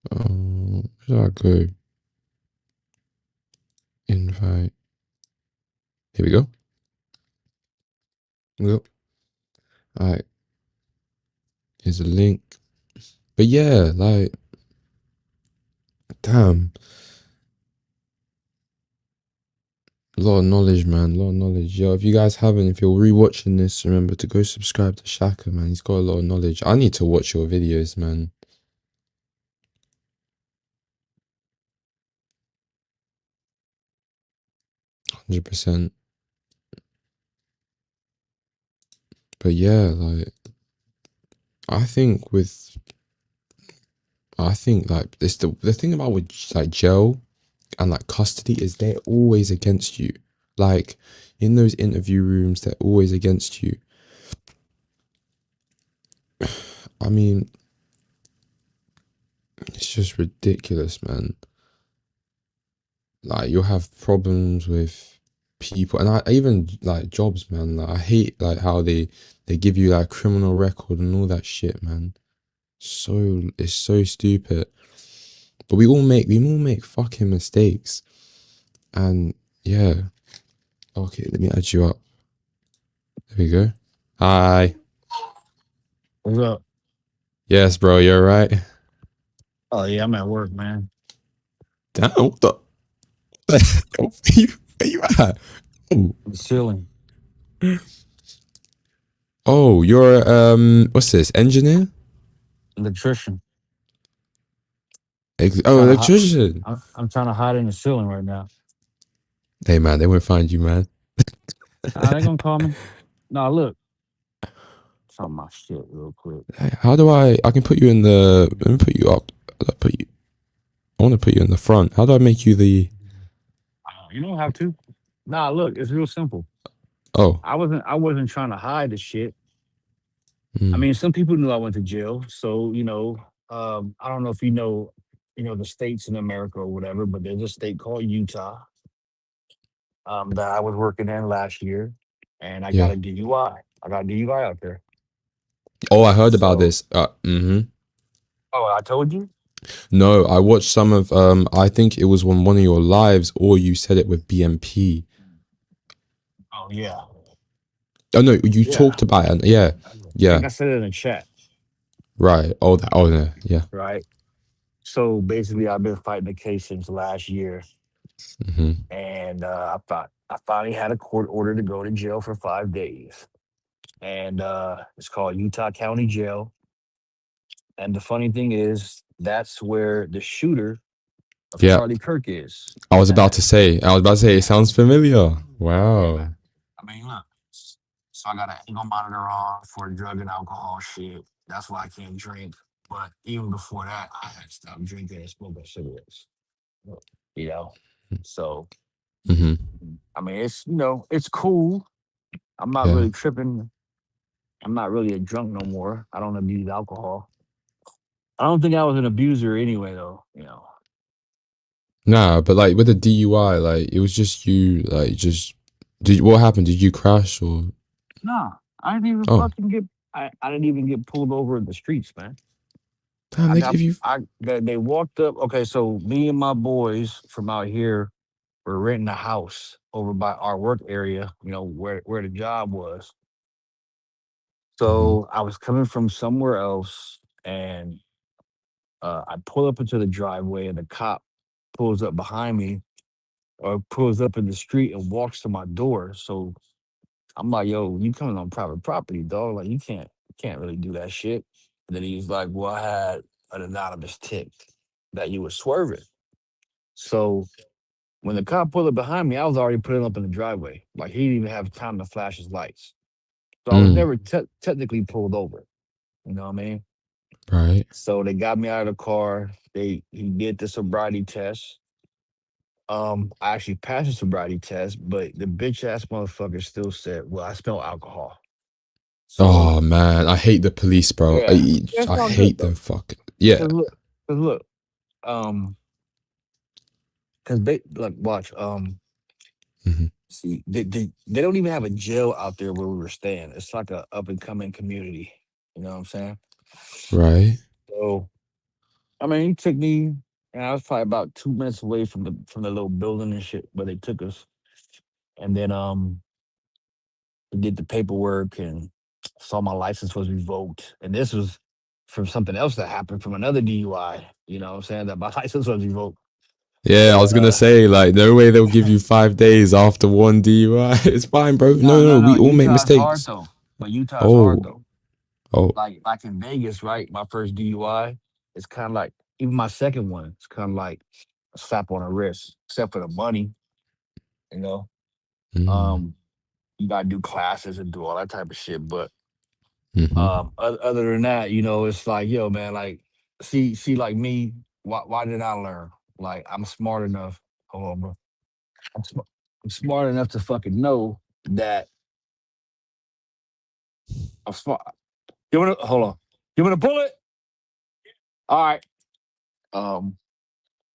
Where do I go? Invite. Here we go. Yep. All right. Here's a link. But yeah, like, damn, a lot of knowledge, man. A lot of knowledge. Yo, if you guys haven't, if you're rewatching this, remember to go subscribe to Shaka, man. He's got a lot of knowledge. I need to watch your videos, man. 100%. But yeah, like, I think with I think like it's the thing about with like jail and like custody is they're always against you. Like in those interview rooms, they're always against you. I mean, it's just ridiculous, man. Like you'll have problems with people, and I even like jobs, man. Like I hate like how they give you like criminal record and all that shit, man. It's so stupid. But we all make fucking mistakes, and yeah. Okay, let me add you up. There we go. Hi. What's up? Yes, bro, you're right. Oh yeah, I'm at work, man. Damn, what the? Where you at? Oh, I'm chilling. oh, you're what's this? Engineer? Electrician. I'm Oh, trying to hide. electrician. I'm trying to hide in the ceiling right now. Hey, man, they won't find you, man. They gonna call me. Nah, look. Some my shit real quick. Hey, how do I can put you in the? Let me put you up. I'll put you. I want to put you in the front. How do I make you the? You don't have to. Nah, look. It's real simple. Oh, I wasn't trying to hide the shit. I mm, mean, some people knew I went to jail, so I don't know if the states in America or whatever, but there's a state called Utah that I was working in last year, and I got yeah. a DUI. I got a DUI out there. Oh, I heard about So this. Mm-hmm. Oh, I told you. No, I watched some of I think it was on one of your lives or you said it with BMP. Oh yeah, Oh no, you yeah. talked about it. Yeah. I Yeah. think I said it in the chat, Right. Oh that oh no. Yeah. right? So basically, I've been fighting the case since last year, Mhm. and I finally had a court order to go to jail for 5 days, and it's called Utah County Jail. And the funny thing is, that's where the shooter of Yeah. Charlie Kirk I was is about at. to say. I was about to say it sounds familiar. Yeah, man. Wow. I mean, look. So I got an ankle monitor on for drug and alcohol shit. That's why I can't drink. But even before that, I had stopped drinking and smoking cigarettes. You know, so Mhm. I mean, it's it's cool. I'm not Yeah. really tripping. I'm not really a drunk no more. I don't abuse alcohol. I don't think I was an abuser anyway, though. Nah, but like with the DUI, like it was just you like just did what happened? Did you crash or Nah, I didn't even oh fucking get. I didn't even get pulled over in the streets, man. damn I they got give you they walked up. Okay, so me and my boys from out here were renting a house over by our work area. Where the job was. Mhm. So I was coming from somewhere else, and I pull up into the driveway, and the cop pulls up behind me or pulls up in the street and walks to my door. So I'm like, "Yo, you coming on private property, dog? Like you can't really do that shit." And then he's like, "Well, I had an anonymous tip that you were swerving." So when the cop pulled up behind me, I was already putting up in the driveway. Like he didn't even have time to flash his lights. So I was Mm, never technically pulled over. You know what I mean? right. So they got me out of the car. He did the sobriety test. I actually passed the sobriety test, but the bitch ass motherfucker still said, "Well, I smell alcohol." So Oh man, I hate the police, bro. yeah, it's I all good hate them though. fucking yeah. Cause look, cause look, um, cause they like watch. Mhm. See, they don't even have a jail out there where we were staying. It's like a up and coming community. You know what I'm saying? Right. So I mean, he took me, and I was probably about 2 minutes away from the little building and shit where they took us, and then we did the paperwork and saw my license was revoked, and this was from something else that happened from another DUI. You know what I'm saying, that my license was revoked. Yeah, I So was gonna say like no way they'll give you 5 days after one DUI. It's fine, bro. No, no, no, no, no. no. We all make Utah's hard mistakes. though, but Utah's Oh, hard though. oh. Like in Vegas, right? My first DUI, it's kind of like even my second one. It's kind of like a slap on the wrist, except for the money. You know, Mm, um, you gotta do classes and do all that type of shit. But mm-hmm. other than that, it's like, yo, man, like, see, like me, why did I learn? Like, I'm smart enough. Hold on, bro. I'm, sm- I'm smart enough to fucking know that I'm smart. Hold on. You want a bullet? All right. Um,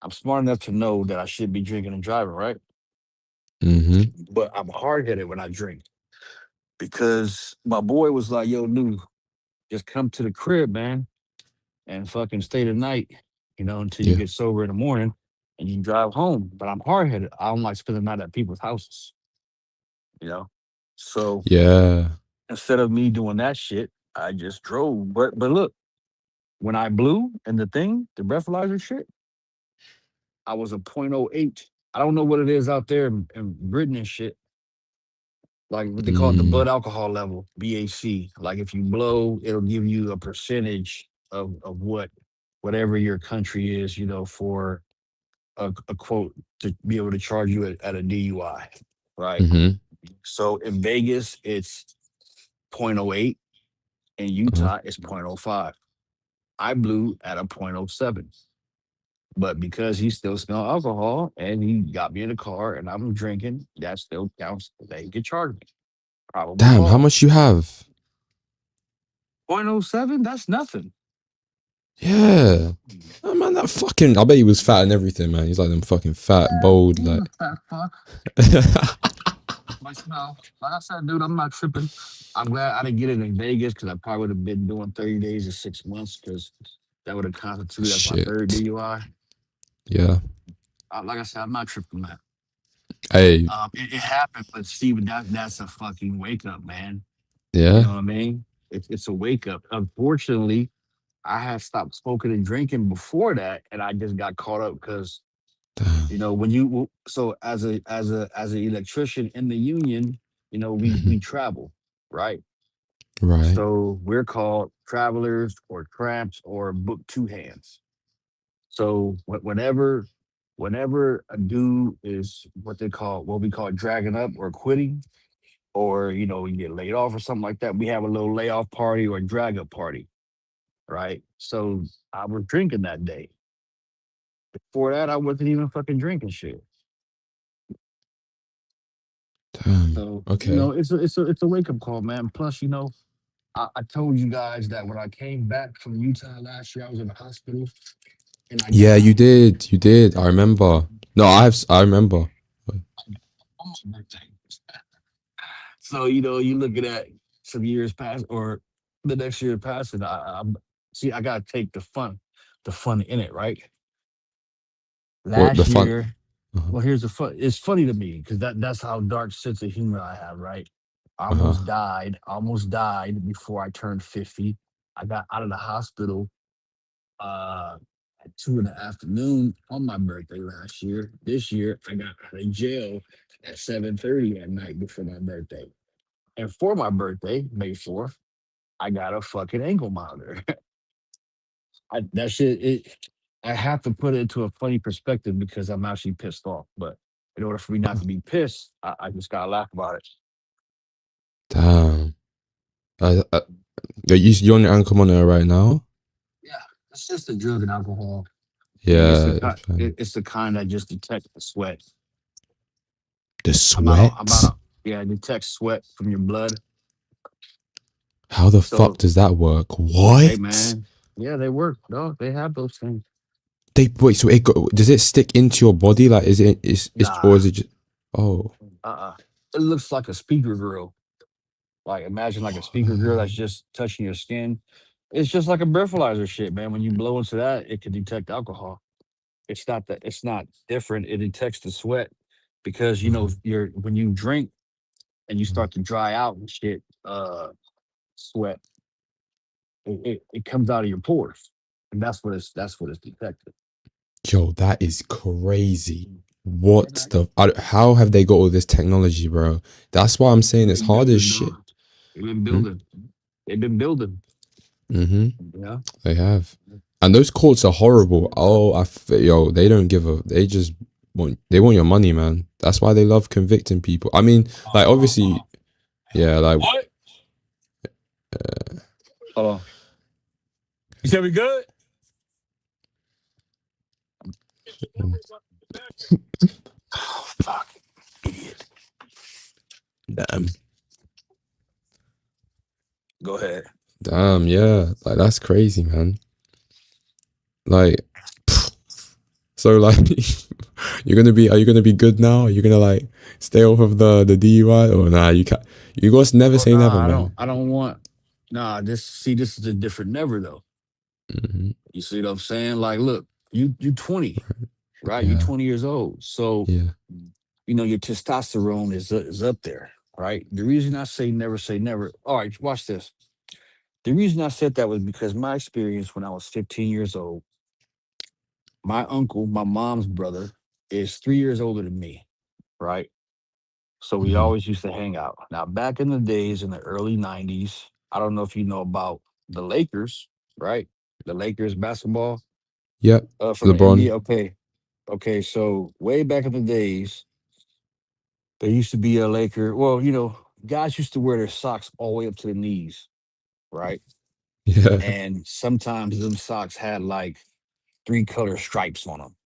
I'm smart enough to know that I should be drinking and driving, right? Mm-hmm. But I'm hard headed when I drink because my boy was like, yo, new, just come to the crib, man, and fucking stay the night, until you Yeah. get sober in the morning and you can drive home. But I'm hard headed. I don't like spending the night at people's houses, you know? So Yeah. instead of me doing that shit, I just drove. But look, when I blew and the breathalyzer shit, I was a point oh 0.08. I don't know what it is out there in Britain and shit. Like what they call it, the Mm, blood alcohol level, BAC. Like if you blow, it'll give you a percentage of whatever your country is, for a quote to be able to charge you at a DUI, right? mm-hmm. So in Vegas, it's point oh 0.08. In Uh-huh. Utah, it's point oh 0.05. I blew at a point oh 0.07. But because he still smelled alcohol and he got me in the car and I'm drinking, that still counts. They could charge me. Probable Damn, how cause. much you have? Point oh 0.07, that's nothing. Yeah. Oh man, that fucking I bet he was fat and everything, man. He's like them fucking fat, bold, He's a like fat fuck. But like I said, dude, I'm not tripping. I'm glad I didn't get it in Vegas because I probably would have been doing 30 days or 6 months because That would have constituted as my third Shit. DUI. Yeah. Like I said, I'm not tripping that. Hey. It happened, but Steven, that's a fucking wake up, man. You Yeah. know what I mean? It's a wake up. Unfortunately, I had stopped smoking and drinking before that, and I just got caught up because Damn. when you so as an electrician in the union, we Mhm. travel, right? Right. So we're called travelers or tramps or book two hands. So whenever a dude is what we call dragging up or quitting, or you get laid off or something like that, we have a little layoff party or drag up party, right? So I was drinking that day. Before that, I wasn't even fucking drinking shit. Damn. So Okay. it's a wake up call, man. Plus, I told you guys that when I came back from Utah last year, I was in the hospital and I Yeah, you died did. You did. I remember. No, I remember. on my birthday. So you looking at some years past or the next year passing. I'm see. I gotta take the fun in it, right? What the Last fun? year, Uh-huh. well, here's the fun. It's funny to me because that's how dark sense of humor I have, right? I Uh-huh. almost died before I turned 50. I got out of the hospital at 2 in the afternoon on my birthday last year. This year, I got out of jail at 7:30 at night before my birthday. And for my birthday, May 4th, I got a fucking ankle monitor. That shit, I have to put it into a funny perspective because I'm actually pissed off. But in order for me not to be pissed, I just gotta laugh about it. Damn. You're on your ankle monitor right now? Yeah, it's just a drug and alcohol, and Yeah. Fam. it's the kind that just detects the sweat. The I'm about sweat? a yeah, it detects sweat from your blood. How the fuck So does that work? hey What? man, yeah, they work. No, they have those things. They wait, so does it stick into your body? Like is or Nah, is it just oh it looks like a speaker grill. Like imagine like a speaker grill that's just touching your skin. It's just like a breathalyzer shit, man. When you blow into that, it can detect alcohol. It's not different. It detects the sweat because uh-huh. you're when you drink and you Uh-huh. start to dry out and shit, sweat, it comes out of your pores. And that's what it's detected. Yo, that is crazy. Yeah, What man. the how have they got all this technology, bro? That's why I'm saying They've it's been hard as building, though. shit. They've been Hmm? building. They've been building. Mm-hmm. Yeah. They have. And those courts are horrible. Oh, yo, they don't give a. They want your money, man. That's why they love convicting people. I mean, like obviously, yeah, like What? Hold on. You said we good? Oh, fuck. Idiot. damn, Go ahead. damn, yeah, like that's crazy, man. Like, so like, are you gonna be good now? Are you gonna like stay off of the DUI or nah? You can't. You guys never Oh say never, nah, man. I don't want this is a different never though. Hmm. You see what I'm saying? Like, look, you 20, right? You Yeah, 20 years old. So, yeah, your testosterone is up there, right? The reason I say never. All right, watch this. The reason I said that was because my experience when I was 15 years old, my uncle, my mom's brother, is 3 years older than me, right? So we hmm, always used to hang out. Now, back in the days in the early 90s, I don't know if you know about the Lakers, right? The Lakers basketball yep. from the LeBron, NBA. Okay. Okay. So, way back in the days, there used to be a Laker. Well, guys used to wear their socks all the way up to the knees, right? yeah, And sometimes them socks had like three color stripes on them.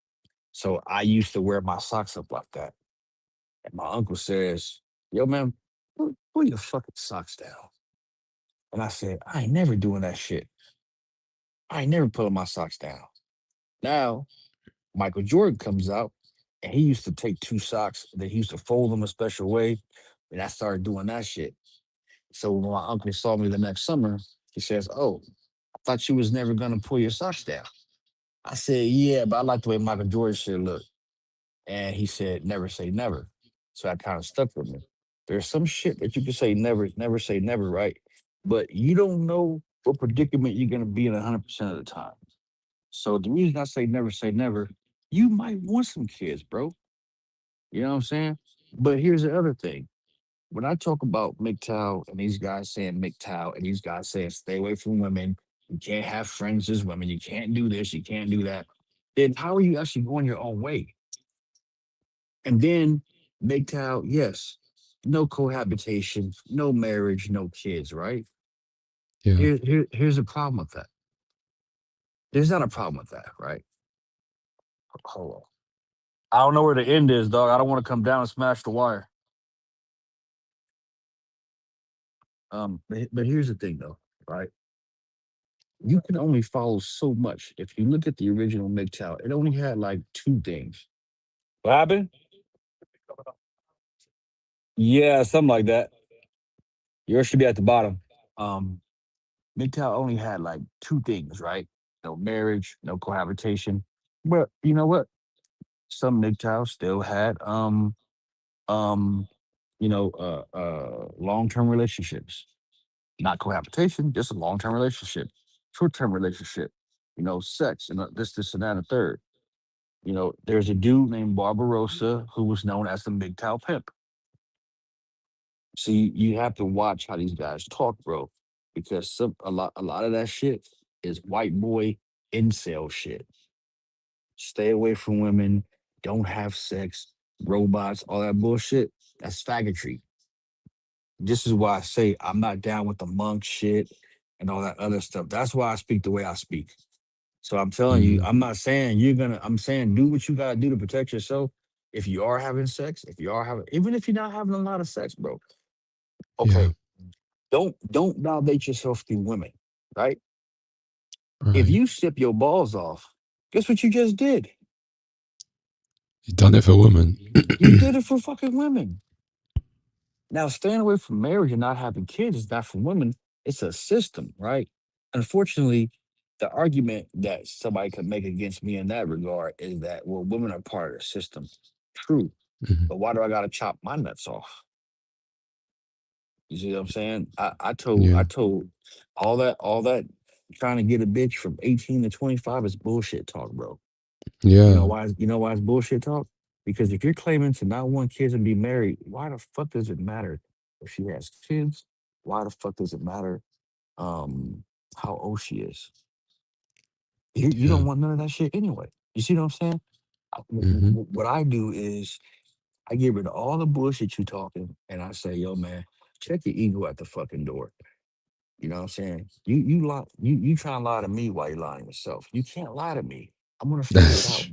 So, I used to wear my socks up like that. And my uncle says, "Yo, man, pull your fucking socks down." And I said, I ain't never doing that shit. I ain't never pulling my socks down. Now, Michael Jordan comes out and he used to take two socks, then he used to fold them a special way. And I started doing that shit. So when my uncle saw me the next summer, he says, "Oh, thought you was never gonna pull your socks down. I said, yeah, but I like the way Michael Jordan shit look. And he said, never say never. So that kind of stuck with me. There's some shit that you can say never, never say never, right? But you don't know what predicament you're gonna be in 100% of the time. So the reason I say never, you might want some kids, bro. You know what I'm saying? But here's the other thing. When I talk about mgtow and these guys saying mgtow and these guys saying stay away from women, you can't have friends as women, you can't do this, you can't do that, then how are you actually going your own way? And then mgtow, yes, no cohabitation, no marriage, no kids, right? Yeah. Here's a problem with that. There's not a problem with that, right? Hold on. I don't know where the end is, dog. I don't want to come down and smash the wire. But here's the thing, though, right? You can only follow so much. If you look at the original MGTOW, it only had like two things. What happened? Yeah, something like that. Yours should be at the bottom. Um, MGTOW only had like two things, right? No marriage, no cohabitation. But you know what? Some MGTOW still had um long-term relationships. Not cohabitation, just a long-term relationship, short-term relationship, sex and this and that and a third. There's a dude named Barbarossa who was known as the MGTOW pimp. See, you have to watch how these guys talk, bro, because a lot of that shit is white boy incel shit. Stay away from women, don't have sex, robots, all that bullshit. That's faggotry. This is why I say I'm not down with the monk shit and all that other stuff. That's why I speak the way I speak. So I'm telling you, Mm, I'm not saying you're gonna. I'm saying do what you gotta do to protect yourself. If you are having sex, if you are having, even if you're not having a lot of sex, bro. yeah. Okay, don't validate yourself through women, right? If Right. you sip your balls off, guess what you just did? You done it for women. You did it for fucking women. Now, staying away from marriage and not having kids is not for women. It's a system, right? Unfortunately, the argument that somebody could make against me in that regard is that, well, women are part of the system. True. Mhm. But why do I gotta chop my nuts off? You see what I'm saying? I Yeah. told all that trying to get a bitch from 18 to 25 is bullshit talk, bro. You know Yeah. why? You know why it's bullshit talk? Because if you're claiming to not want kids and be married, why the fuck does it matter if she has kids? Why the fuck does it matter um how old she is? You Yeah. don't want none of that shit anyway. You see what I'm saying? Hmm. What I do is I get rid of all the bullshit you talking, and I say, yo, man, check your ego at the fucking door. You know what I'm saying? You lie, you try and lie to me while you're lying to yourself. You can't lie to me. I'm gonna figure it out.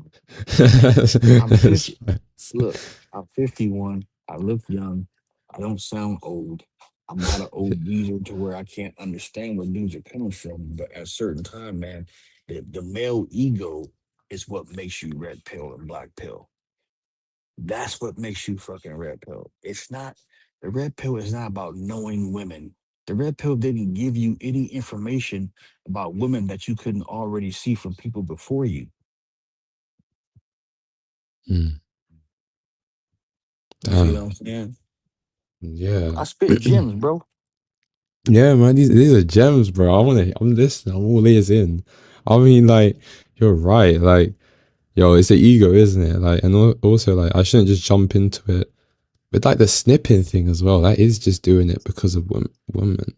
That's, I'm that's 50. facts. Look, I'm 51. I look young. I don't sound old. I'm not an old geezer to where I can't understand where dudes are coming from. But at a certain time, man, the male ego is what makes you red pill and black pill. That's what makes you fucking red pill. It's not, the red pill is not about knowing women. The red pill didn't give you any information about women that you couldn't already see from people before you. Mm, You see what damn. I'm saying? Yeah. I spit gems, bro. Yeah, man, these are gems, bro. I'm listening, I'm all ears in. I mean, like, you're right. Like, yo, it's the ego, isn't it? Like, and also, like, I shouldn't just jump into it. But like the snipping thing as well, that is just doing it because of women.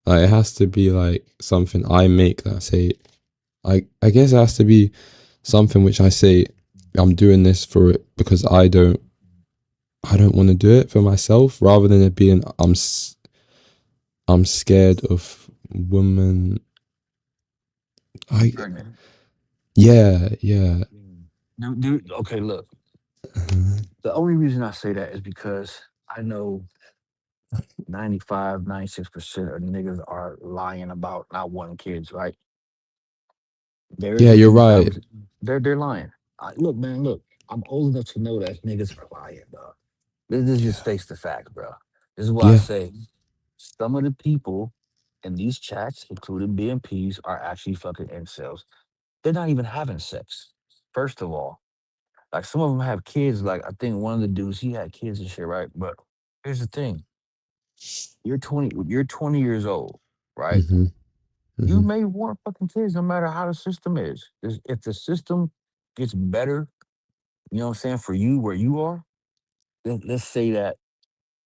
Like, it has to be like something I make that I say. I guess it has to be something which I say I'm doing this for it because I don't want to do it for myself, rather than it being I'm scared of women. Getting I pregnant. Yeah, yeah. Dude, okay, look. Uh-huh. The only reason I say that is because I know 95, 96% of niggas are lying about not wanting kids, right? There is Yeah, a you're few right. times they're lying. Look, man, look, I'm old enough to know that niggas are lying, dog. This is just Yeah, face the fact, bro. This is why I yeah. say some of the people. And these chats, including BMPs, are actually fucking incels. They're not even having sex. First of all, like some of them have kids. Like I think one of the dudes, he had kids and shit, right? But here's the thing: you're 20 years old, right? Mm-hmm. You Mm-hmm. may want fucking kids no matter how the system is. If the system gets better, you know what I'm saying, for you where you are, then let's say that,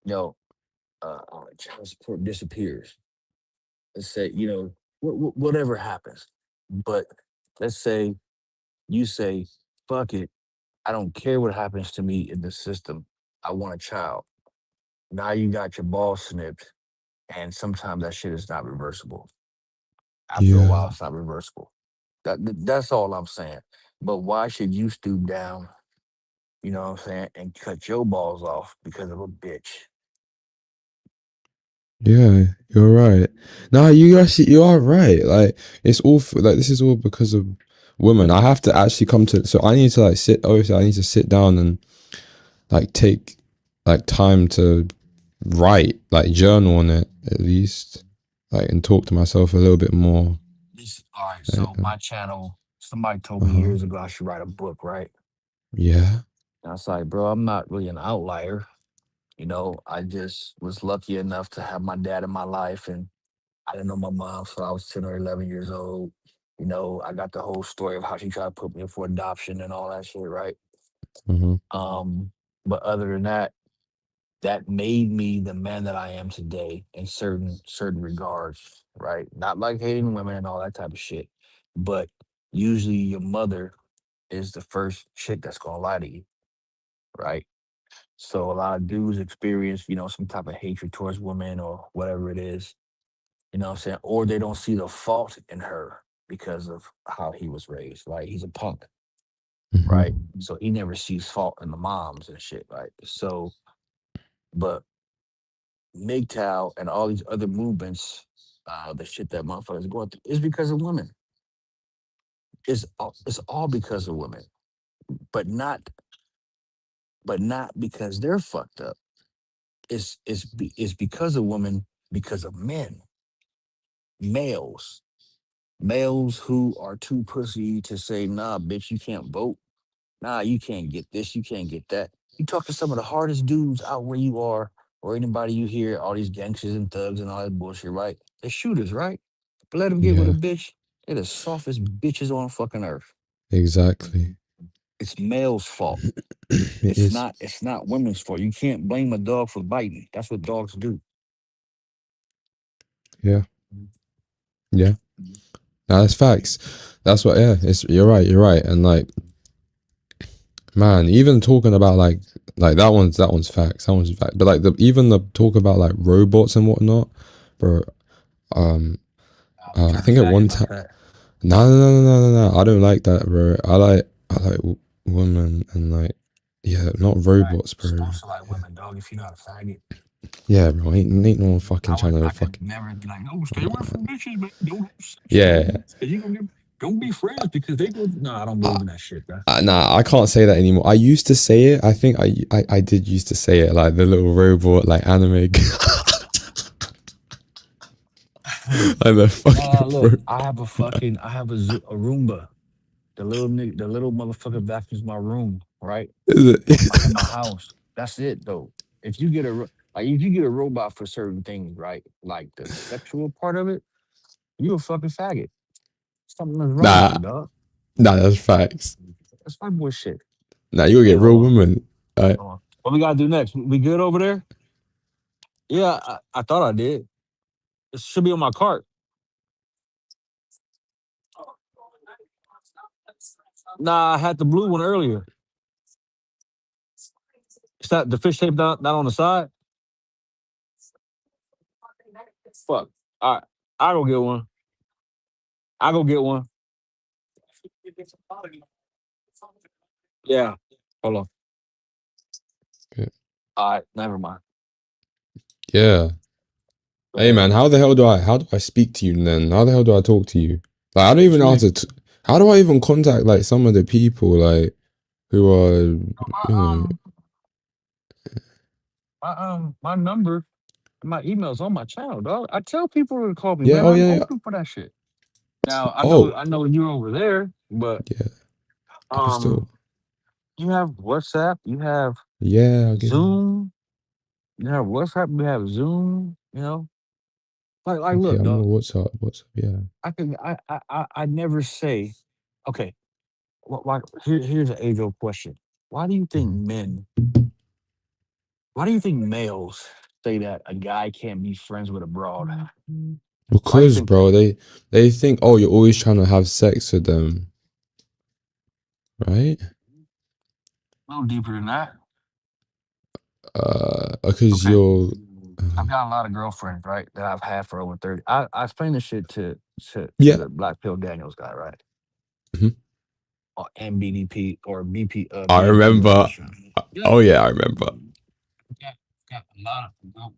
you know, child support disappears. Let's say, whatever happens. But let's say you say, fuck it, I don't care what happens to me in the system. I want a child. Now you got your ball snipped, and sometimes that shit is not reversible. After a Yeah. while, it's not reversible. That's all I'm saying. But why should you stoop down, you know what I'm saying, and cut your balls off because of a bitch? Yeah, you're right. No, you are right. Like it's all like this is all because of women. I have to actually come to so I need to like sit obviously I need to sit down and like take like time to write, like journal on it at least. Like and talk to myself a little bit more. All right. Like, So my channel, somebody told me uh-huh. years ago I should write a book, right? Yeah. And I was like, bro, I'm not really an outlier. I just was lucky enough to have my dad in my life, and I didn't know my mom, so I was 10 or 11 years old. I got the whole story of how she tried to put me up for adoption and all that shit, right? Uh-huh. Um, but other than that, that made me the man that I am today in certain regards, right? Not like hating women and all that type of shit, but usually your mother is the first chick that's gonna lie to you, right? So a lot of dudes experience, some type of hatred towards women or whatever it is, what I'm saying? Or they don't see the fault in her because of how he was raised. Like he's a punk, right? Mm-hmm. So he never sees fault in the moms and shit, right? So, but mgtow and all these other movements, the shit that motherfuckers going through is because of women. It's all because of women, but not because they're fucked up. It's because of women, because of men, males, males who are too pussy to say, nah, bitch, you can't vote. Nah, you can't get this, you can't get that. You talk to some of the hardest dudes out where you are, or anybody you hear, all these gangsters and thugs and all that bullshit, right? They're shooters, right? But let them get with a Yeah. bitch, they're the softest bitches on fucking earth. Exactly. It's male's fault. It It's is. not. It's not women's fault. You can't blame a dog for biting. That's what dogs do. Yeah. Yeah. No, that's facts. That's what yeah, it's you're right, you're right. And like man, even talking about like that one's facts. That one's fact. But like even the talk about like robots and whatnot, bro. Um, But I you're a think at faggot one about time, that. no. I don't like that, bro. I like women and like yeah, not Right. robots, You're bro. supposed to like women, dog. If you're not a faggot, Yeah, bro. Ain't no one fucking trying to I could fucking never be like, no, stay away from bitches, man. Don't have sex with yeah. them. 'Cause you gonna get, don't be friends because they go. No, I don't I, believe in that shit, bro. nah, I can't say that anymore. I used to say it. I think I did used to say it like the little robot like anime, like the Nah, fucking look, bro. I have a Roomba. The little motherfucker vacuums my room, right? Is In it? my house. That's it though. If you get a robot for certain things, right? Like the sexual part of it, you a fucking faggot. Something is wrong with Nah, you, dog. nah, that's facts. That's my bullshit. Nah, you'll Hey, get real hold on. women. Hold on. What we gotta do next? We good over there? Yeah, I thought I did. It should be on my cart. Nah, I had the blue one earlier. It's not the fish tape not on the side. Fuck. All right, I go get one. I go get one. Yeah. Hold on. All right, never mind. Yeah. Go Hey ahead. man, how do I speak to you then? How the hell do I talk to you? Like I don't What even you know how mean? to. How do I even contact like some of the people like who are My you know? my number. My email's on my channel, dog. I tell people to call me, Yeah. man. Oh I'm yeah. Yeah. open for that shit. Now Oh I know you're over there, but yeah. I can still. um, you have WhatsApp, you have Yeah. I'll give you. Zoom, you have WhatsApp, you have Zoom. You know, Okay. look, I'm on dog. WhatsApp. WhatsApp. Yeah. I never say, okay. Why, here's an age old question. Why do you think Mhm. men? Why do you think males say that a guy can't be friends with a broad? Why do you Because, think that? bro, they think, oh, you're always trying to have sex with them, right? A little deeper than that. Because Okay. you're. I've got a lot of girlfriends, right, that I've had for over 30. I explained this shit to Yeah. the Black Pill Daniels guy, right? Mhm. Or MBDP or BP I BMP remember. nutrition. Yeah. Oh yeah, I remember. Got a lot of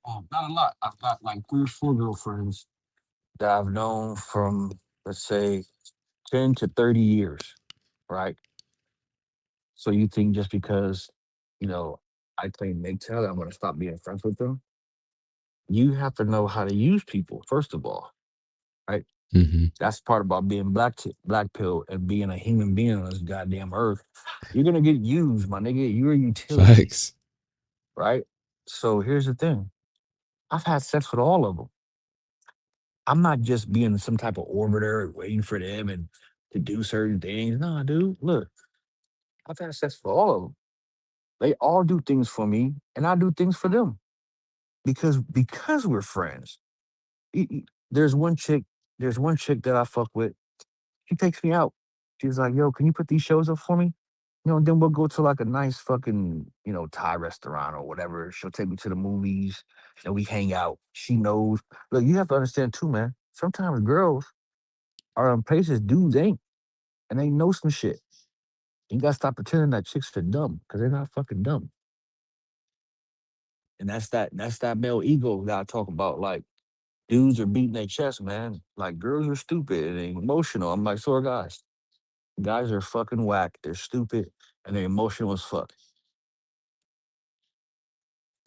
well, not a lot. I've got like 3 or 4 girlfriends that I've known from, let's say, 10 to 30 years, right? So you think just because, you know, I claim MGTOW that I'm gonna stop being friends with them? You have to know how to use people, first of all, right? Hmm. That's part about being black pill and being a human being on this goddamn earth. You're gonna get used, my nigga. You're a utility, Facts. right? So here's the thing. I've had sex with all of them. I'm not just being some type of orbiter waiting for them and to do certain things. Nah, dude. Look, I've had sex with all of them. They all do things for me, and I do things for them because we're friends. There's one chick. There's one chick that I fuck with. She takes me out. She's like, "Yo, can you put these shows up for me?" Then we'll go to like a nice fucking, Thai restaurant or whatever. She'll take me to the movies and we hang out. She knows. Look, you have to understand too, man. Sometimes girls are in places dudes ain't, and they know some shit. You gotta stop pretending that chicks are dumb because they're not fucking dumb. And that's that male ego that I talk about. Like dudes are beating their chest, man. Like girls are stupid and they emotional. I'm like, so are guys. Guys are fucking whack. They're stupid and they're emotional as fuck.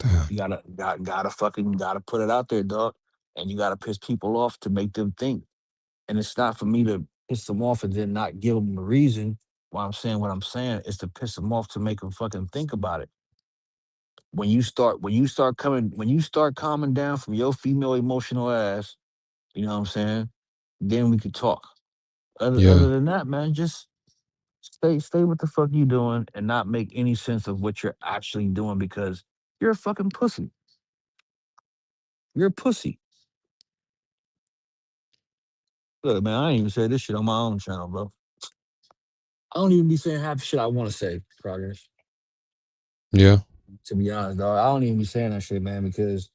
Damn. You gotta fucking gotta put it out there, dog. And you gotta piss people off to make them think. And it's not for me to piss them off and then not give them a reason why I'm saying what I'm saying. It's to piss them off to make them fucking think about it. When you start calming down from your female emotional ass, you know what I'm saying? Then we could talk. Other Yeah. than that, man, just stay what the fuck you doing and not make any sense of what you're actually doing because you're a fucking pussy. You're a pussy. Look, man, I ain't even say this shit on my own channel, bro. I don't even be saying half the shit I want to say, Progress. Yeah. To be honest, dog. I don't even be saying that shit, man, because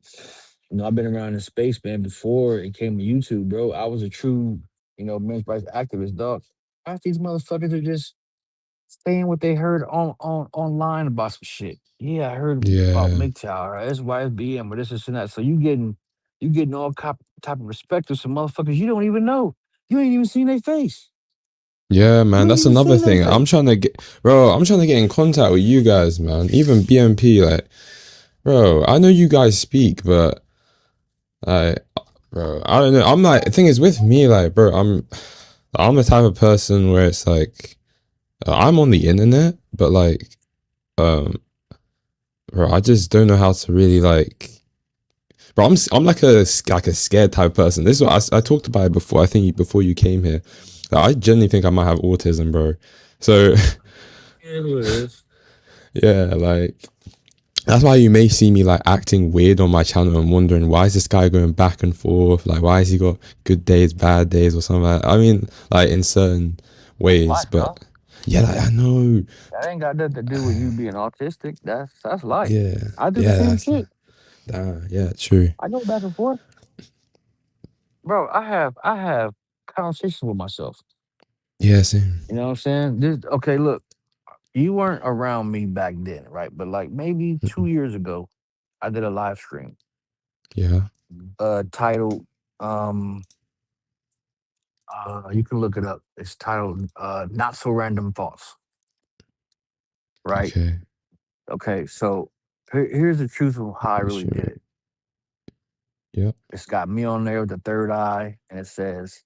I've been around in space, man, before it came to YouTube, bro. I was a true, men's rights activist, dog. Half these motherfuckers are just saying what they heard on online about some shit. Yeah, I heard about Yeah. MGTOW or SYSBM or this and that. So you getting all type of respect to some motherfuckers you don't even know. You ain't even seen their face. Yeah, You man. ain't That's even another seen their thing. face. I'm trying to get in contact with you guys, man. Even BMP, like, bro, I know you guys speak, but like, bro, I don't know. I'm like, the thing is with me, like, bro, I'm the type of person where it's like, I'm on the internet, but like, um, bro, I just don't know how to really like. Bro, I'm like a scared type of person. This is what I talked about it before. I think before you came here, like, I genuinely think I might have autism, bro. So Yeah, it is. yeah, like that's why you may see me like acting weird on my channel and wondering why is this guy going back and forth? Like, why has he got good days, bad days, or something like that? I mean, like in certain That's ways, life, but dog. yeah, like I know, That ain't got nothing to do with you being autistic. That's life. yeah, I do the yeah, same that's shit. yeah, true, I go back and forth, bro. I have conversations with myself. yeah, same, You know what I'm saying? This okay. Look, you weren't around me back then, right? But like maybe 2 years ago, I did a live stream, yeah, titled, um, you can look it up. It's titled, "Not So Random Thoughts." Right? okay, Okay, so here's the truth of how I pretty really sure, did it. Yep. It's got me on there with the third eye, and it says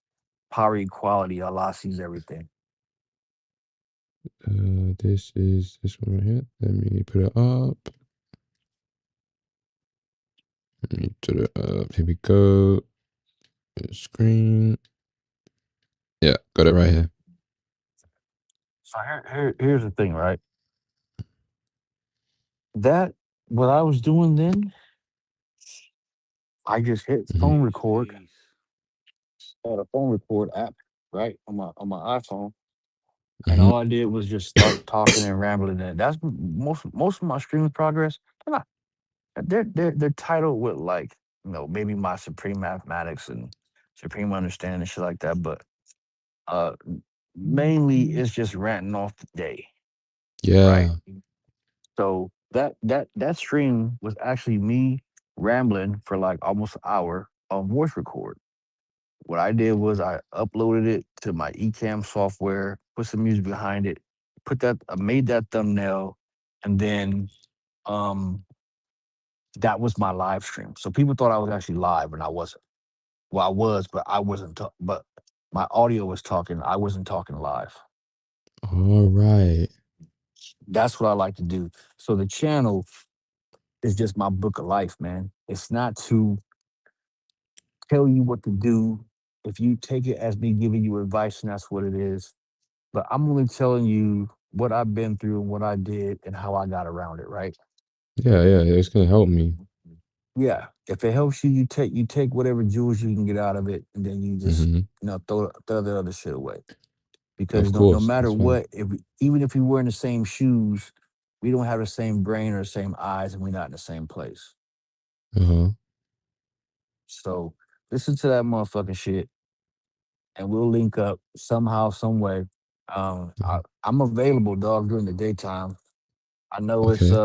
power equality. Allah sees everything. This is this one right here. Let me put it up. Let me put it up. Here we go. Screen. Yeah, got it right here. So here's the thing, right? That what I was doing then, I just hit Hmm. phone record. I had a phone record app, right, on my iPhone, and Hmm. all I did was just start talking and rambling. And that's most of my streaming progress. They're not, they're titled with like maybe my supreme mathematics and supreme understanding and shit like that, but uh mainly it's just ranting off the day, right? Yeah. So that stream was actually me rambling for like almost an hour on voice record. What I did was I uploaded it to my Ecamm software, put some music behind it, I made that thumbnail, and then um that was my live stream. So people thought I was actually live, and I wasn't. Well, I was, but I wasn't. But my audio was talking. I wasn't talking live. All right. That's what I like to do. So the channel is just my book of life, man. It's not to tell you what to do. If you take it as me giving you advice, and that's what it is. But I'm only telling you what I've been through and what I did and how I got around it, right? Yeah, yeah, it's gonna help me. Yeah. If it helps you, you take whatever jewels you can get out of it, and then you just Hmm. throw the other shit away. Of Because no course, matter that's fine. what, even if we were in the same shoes, we don't have the same brain or the same eyes, and we're not in the same place. Uh-huh. So listen to that motherfucking shit, and we'll link up somehow, some way. Mhm. I'm available, dog, during the daytime. I know it's Okay.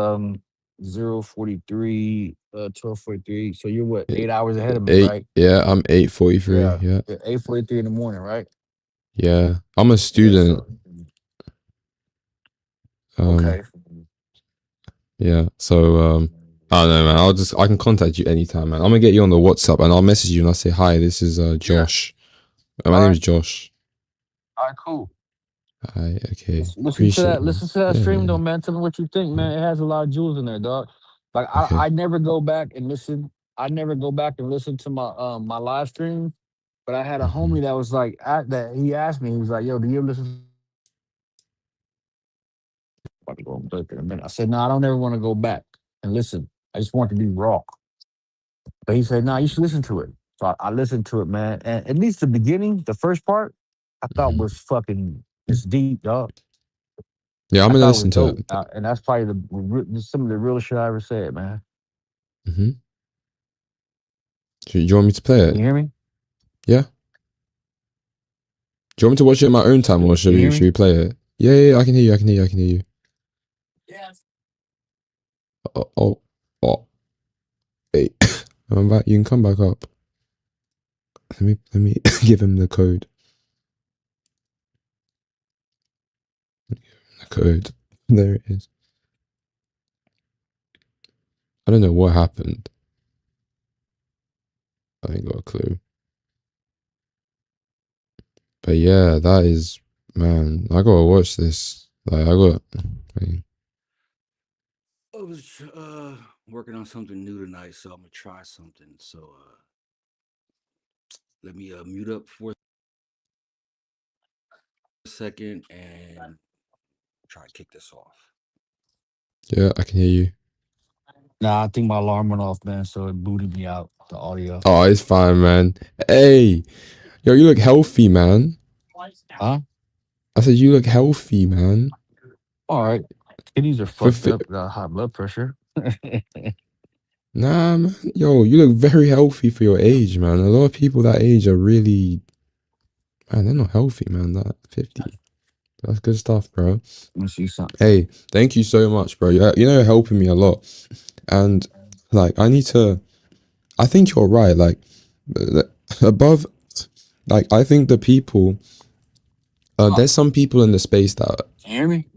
0:43, 12:43. So you're what, E- 8 hours ahead of me, Eight. right? Yeah, I'm 8:43. Yeah, Yeah. 8:43 in the morning, right? Yeah. I'm a Yeah. student. Um, Okay. yeah. So I don't know, man. I can contact you anytime, man. I'm gonna get you on the WhatsApp and I'll message you and I'll say hi, this is Yeah. Josh. My All name right. is Josh. All right. Cool. Hi, okay. Listen to Appreciate that. it, man. Listen to that Yeah, stream, yeah, though, man. Tell me what you think, yeah. man. It has a lot of jewels in there, dog. Like Okay. I never go back and listen. I never go back and listen to my live stream. But I had a Hmm. homie that was like that. He asked me. He was like, "Yo, do you ever listen?" About to go on break in a minute. I said, "No, I don't ever want to go back and listen. I just want to be raw." But he said, "No, you should listen to it." So I listened to it, man. And at least the beginning, the first part, I thought Hmm. was fucking just deep, dog. Yeah, I'm I gonna thought it was listen to dope, it. and that's probably some of the realest shit I ever said, man. Hmm. Do you want me to play Can it? you hear me? Yeah. Do you want me to watch it in my own time or Can you hear should me? we play it? Yeah, yeah, yeah, I can hear you. I can hear you. I can hear you. Oh, oh, oh. Hey, I'm back. You can come back up. Let me give him the code. The code. There it is. I don't know what happened. I ain't got a clue. But yeah, that is, man. I gotta watch this. Like I got. Wait. I was working on something new tonight, so I'm gonna try something. So let me mute up for a second and try to kick this off. Yeah, I can hear you. Nah, I think my alarm went off, man, so it booted me out the audio. Oh, it's fine, man. Hey, yo, you look healthy, man. Huh? I said you look healthy, man. All right. Kidneys are For fucked up. Got high blood pressure. nah, man. Yo, you look very healthy for your age, man. A lot of people that age are really, man, they're not healthy, man. That 50. That's good stuff, bro. Let me see something. Hey, thank you so much, bro. You're helping me a lot. And like, I think you're right. Like, above, like, I think the people, there's some people in the space that, Can you hear me?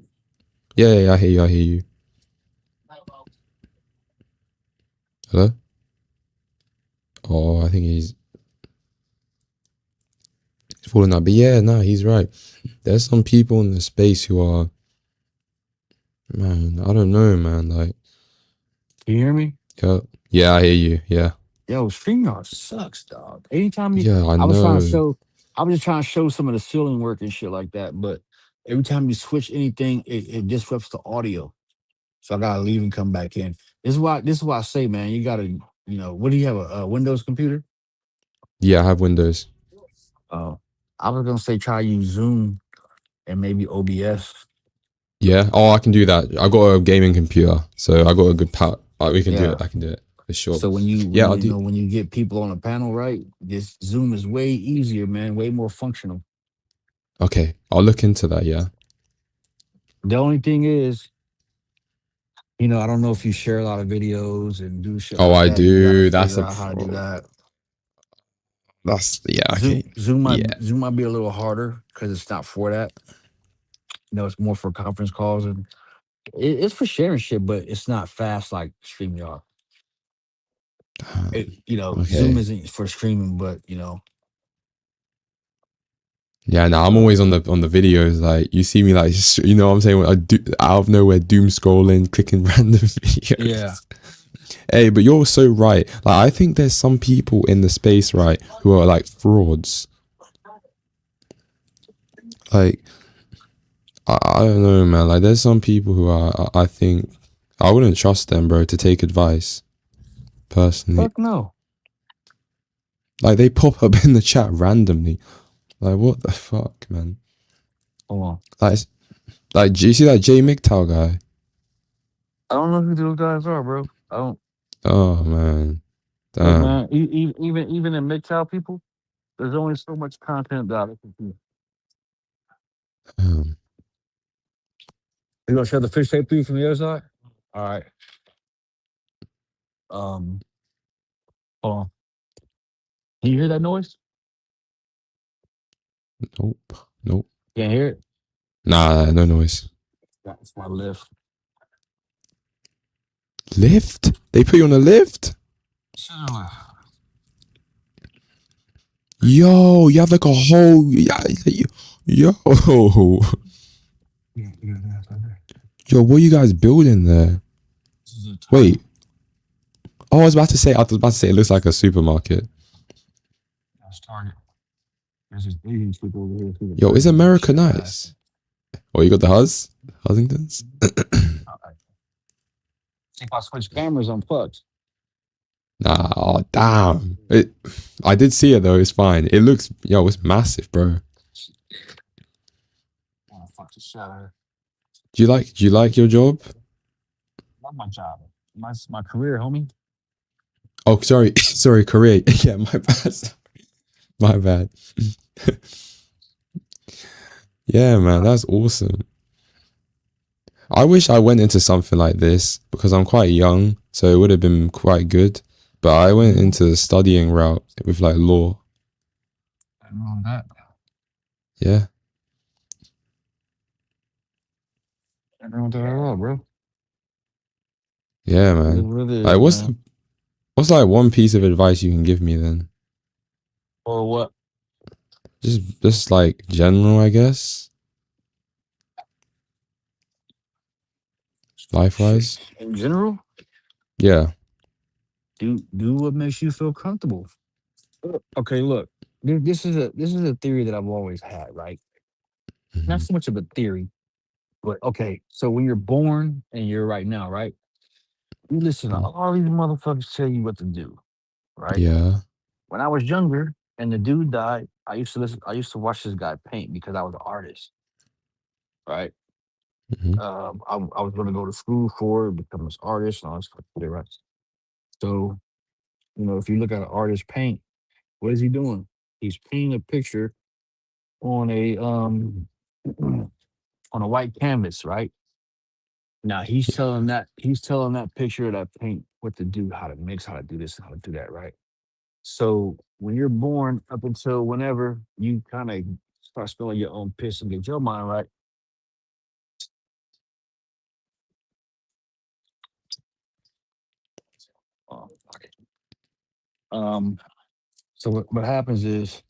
yeah, yeah, yeah, I hear you. Hello? Oh, I think he's falling out. But yeah, no, he's right. There's some people in the space who are, man, I don't know, man. Like, Can you hear me? yeah, yeah, I hear you. Yeah, Yo, StreamYard sucks, dog. Anytime you, yeah, I I was trying to know. show, I was just trying to show some of the ceiling work and shit like that. But every time you switch anything, it disrupts the audio. So I gotta leave and come back in. This is why I say, man, you gotta, what do you have a Windows computer? Yeah, I have Windows. Uh, I was gonna say try use Zoom and maybe OBS. Yeah. Oh, I can do that. I got a gaming computer, so I got a good power. We can do Yeah. it. I can do it for sure. So when you Yeah, when I'll you do. know when you get people on a panel, right? This Zoom is way easier, man. Way more functional. Okay, I'll look into that. Yeah. The only thing is, I don't know if you share a lot of videos and do shit Oh, like I that. You got to do. That's figure a out how to do pro. that. That's yeah. Zoom Okay. Zoom might Yeah. Zoom might be a little harder because it's not for that. It's more for conference calls and it's for sharing shit, but it's not fast like StreamYard. Zoom Okay. isn't for streaming, but Yeah. Now I'm always uh, on the videos. Like you see me, like you know what I'm saying. I do out of nowhere doom scrolling, clicking random yeah. videos. Hey, but you're so right. Like I think there's some people in the space, right, who are like frauds. Like I don't know, man. Like there's some people who are. I think I wouldn't trust them, bro, to take advice. Personally, Fuck no. like they pop up in the chat randomly. Like what the fuck, man? Hold on. Like, like, do you see that J mgtow guy? I don't know who those guys are, bro. I don't Oh man, look, damn. man. Even in MGTOW people, there's only so much content that I can see. damn. You gonna show the fish tape through from the other side? All right. Um, hold on. Can you hear that noise? Nope, nope. Can't hear it. Nah, no noise. That's my lift. Lift? They put you on a lift? Sure. Yo, you have like a whole. Yeah, yo, Yeah, that's right there. yo, what are you guys building there? This is a Target. Wait. Oh, I was about to say it looks like a supermarket. That's Target. There's this Asian chick over here through the Yo, is burger and America shit fast. nice? Oh, you got the Huzzingtons? All right. See if I switch cameras, I'm fucked. Nah, oh, damn. I did see it though. It's fine. It looks, yo, it's massive, bro. Oh, fuck the shit out of her. Do you like your job? Love my job. My career, homie. Oh, sorry, sorry, Korea. Yeah, my bad. My bad. Yeah, man, that's awesome. I wish I went into something like this because I'm quite young, so it would have been quite good. But I went into the studying route with like law. Nothing wrong with that. Yeah, Nothing wrong with that at all, bro. yeah, It is man. what it Like, is, man. what's like one piece of advice you can give me then? Or what? Just like general, I guess, life Shit. wise. In general, Yeah. do what makes you feel comfortable. Okay, look. This is a theory that I've always had, right? Not Hmm. so much of a theory, but okay. So when you're born and you're right now, right? You listen to all these motherfuckers tell you what to do, right? Yeah. When I was younger and the dude died, I used to watch this guy paint because I was an artist, right? Hmm. I was gonna go to school for it, become this artist and all this stuff, right? So, if you look at an artist paint, what is he doing? He's painting a picture on a on a white canvas, right? Now he's telling that picture, that paint, what to do, how to mix, how to do this, how to do that, right? So when you're born up until whenever you kind of start spilling your own piss and get your mind right, oh, fuck it. Um, so what happens is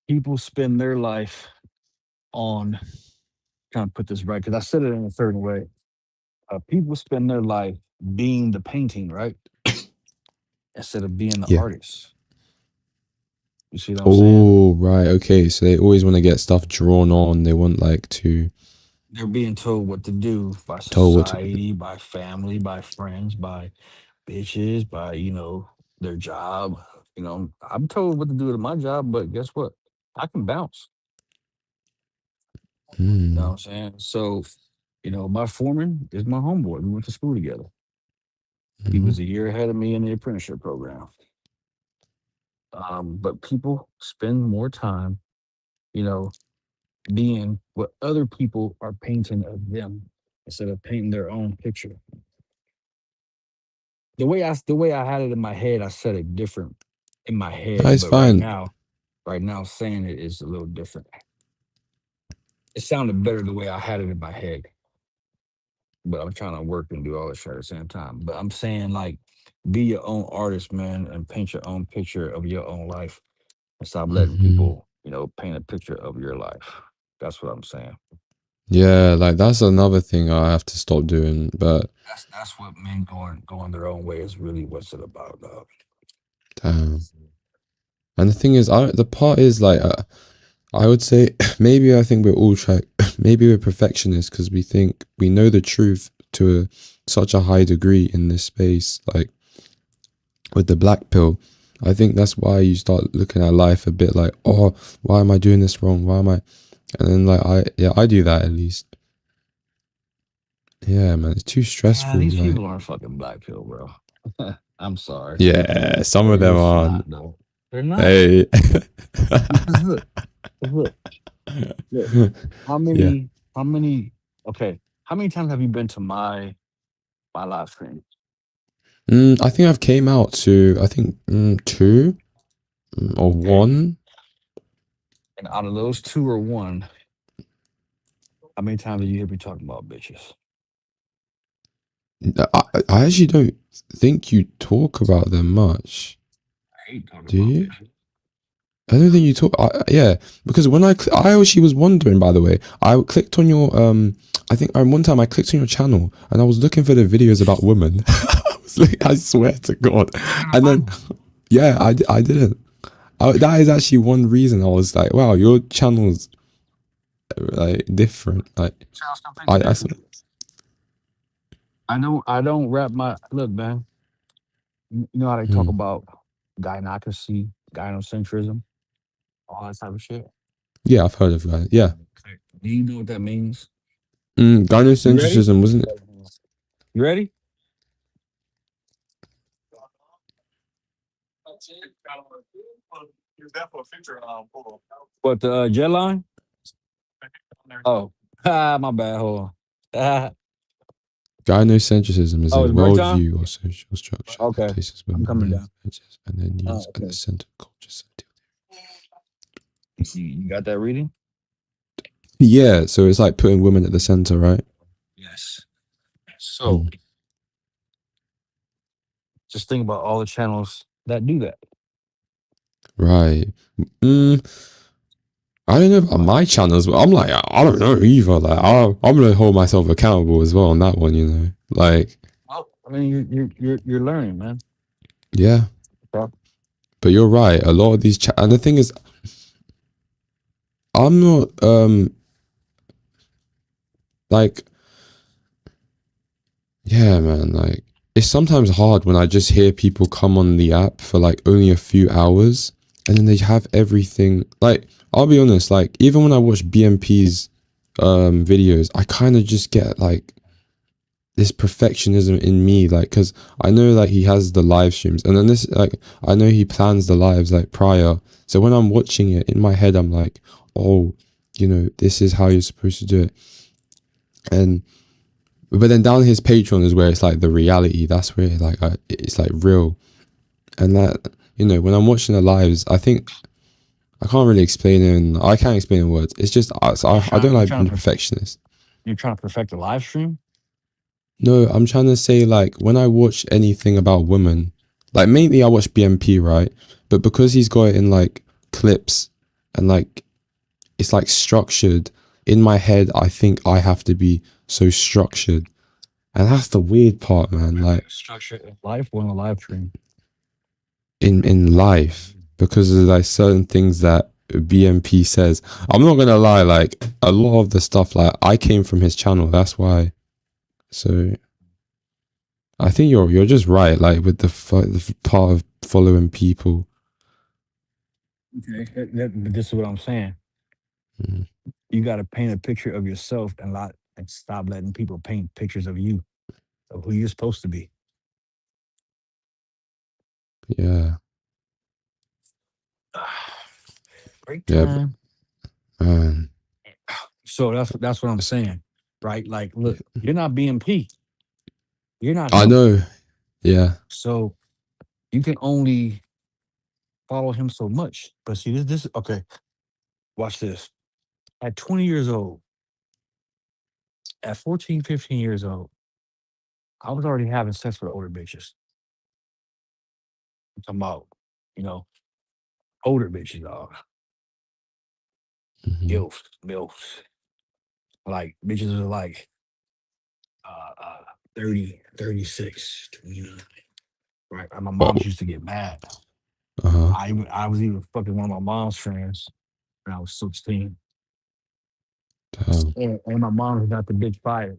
people spend their life on trying to put this right because I said it in a certain way. People spend their life being the painting, right, instead of being the Yeah. artist. You see what I'm saying? Oh, right. Okay. So they always want to get stuff drawn on. They want like to They're being told what to do by tell what to do. society, by family, by friends, by bitches, by their job. I'm told what to do to my job, but guess what? I can bounce. You know what Mm, I'm saying? So, my foreman is my homeboy. We went to school together. He mhm. was a year ahead of me in the apprenticeship program. But people spend more time, you know, being what other people are painting of them instead of painting their own picture. The way I had it in my head, I said it different in my That head, is but right fine. now, saying it is a little different. It sounded better the way I had it in my head, but I'm trying to work and do all this shit at the same time. But I'm saying like be your own artist, man, and paint your own picture of your own life and stop letting Mhm. people, paint a picture of your life. That's what I'm saying. Yeah, like that's another thing I have to stop doing. But That's what men going their own way is really what's it about, dog. damn. And the thing is, the part is like, I would say maybe I think we're all maybe we're perfectionists because we think we know the truth to such a high degree in this space. Like with the black pill, I think that's why you start looking at life a bit like, oh, why am I doing this wrong? Why am I? And then like I do that at least. Yeah, man, it's too Yeah, stressful. these Like, people aren't fucking black pill, bro. I'm sorry. yeah, some They're of them just aren't. not, though. They're not. Hey. Because look, 'cause look. How Yeah. many? How many? Okay. How many times have you been to my live stream? I think I've came out to I think two or Okay. one. And out of those two or one, how many times did you hear me talking about bitches? I actually don't think you talk about them much. I hate talking Do about you? bitches. I don't think you talk. Yeah, because when I actually was wondering. By the way, I clicked on your I think one time I clicked on your channel and I was looking for the videos about women. I was like, I swear to God, You couldn't and find then them. yeah, I didn't. That is actually one reason I was like, wow, your channel's like different. Like Sounds completely I different. I don't wrap my look, man. You know how they talk hmm. about gynocracy, gynocentrism, all that type of shit. Yeah, I've heard of that. Yeah, Okay. Do you know what that means? You ready? gynocentrism wasn't it? You ready? What the jet line? Oh, my bad. Hold on. Gynocentrism is Oh, a it's break time. worldview or social structure that Okay, places I'm women, coming men, down. edges, and their needs Oh, at the okay. center of culture. You got that reading? Yeah, so it's like putting women at the center, right? Yes. So Mm, just think about all the channels that do that. right. Mm, I don't know about Like, my channels, but I'm like, I don't know either. Like, I'm gonna hold myself accountable as well on that one, you know. Like, well, I mean, you're learning, man. yeah, Yeah. but you're right. A lot of these, and the thing is, I'm not like, yeah, man. Like, it's sometimes hard when I just hear people come on the app for like only a few hours, and then they have everything. Like, I'll be honest. Like, even when I watch BMP's videos, I kind of just get like this perfectionism in me, like, because I know like he has the live streams, and then this like I know he plans the lives like prior. So when I'm watching it in my head, I'm like, oh, this is how you're supposed to do it. And but then down his Patreon is where it's like the reality. That's where like it's like real, and that when I'm watching the lives, I think I can't really explain it. I can't explain in words. It's just You I trying don't you like trying being to a perfectionist. you're trying to perfect the live stream? No, I'm trying to say like when I watch anything about women, Like mainly I watch BMP, right? But because he's got it in like clips and like it's like structured in my head, I think I have to be so structured. And that's the weird part, man. Like Structure in life or on a live stream. in life, because of like certain things that BMP says. I'm not gonna lie, like a lot of the stuff, like I came from his channel, that's why. So I think you're just right, like with the part of following people. Okay. But this is what I'm saying. Mm, You got to paint a picture of yourself and stop letting people paint pictures of you, of who you're supposed to be. yeah, Break yeah, time. man. So that's what I'm saying, right? Like, look, you're not BMP. You're not I him. know. Yeah. So you can only follow him so much. But see, this okay. Watch this. At 20 years old, at 14, 15 years old, I was already having sex with older bitches. I'm talking about, you know, older bitches, dog. Hmm. Gilfs, MILFs. Like, bitches are like 30, 36, 29. Right? And my Oh, moms used to get mad. uh-huh. I was even fucking one of my mom's friends when I was 16. Damn. And my mom got the bitch fired.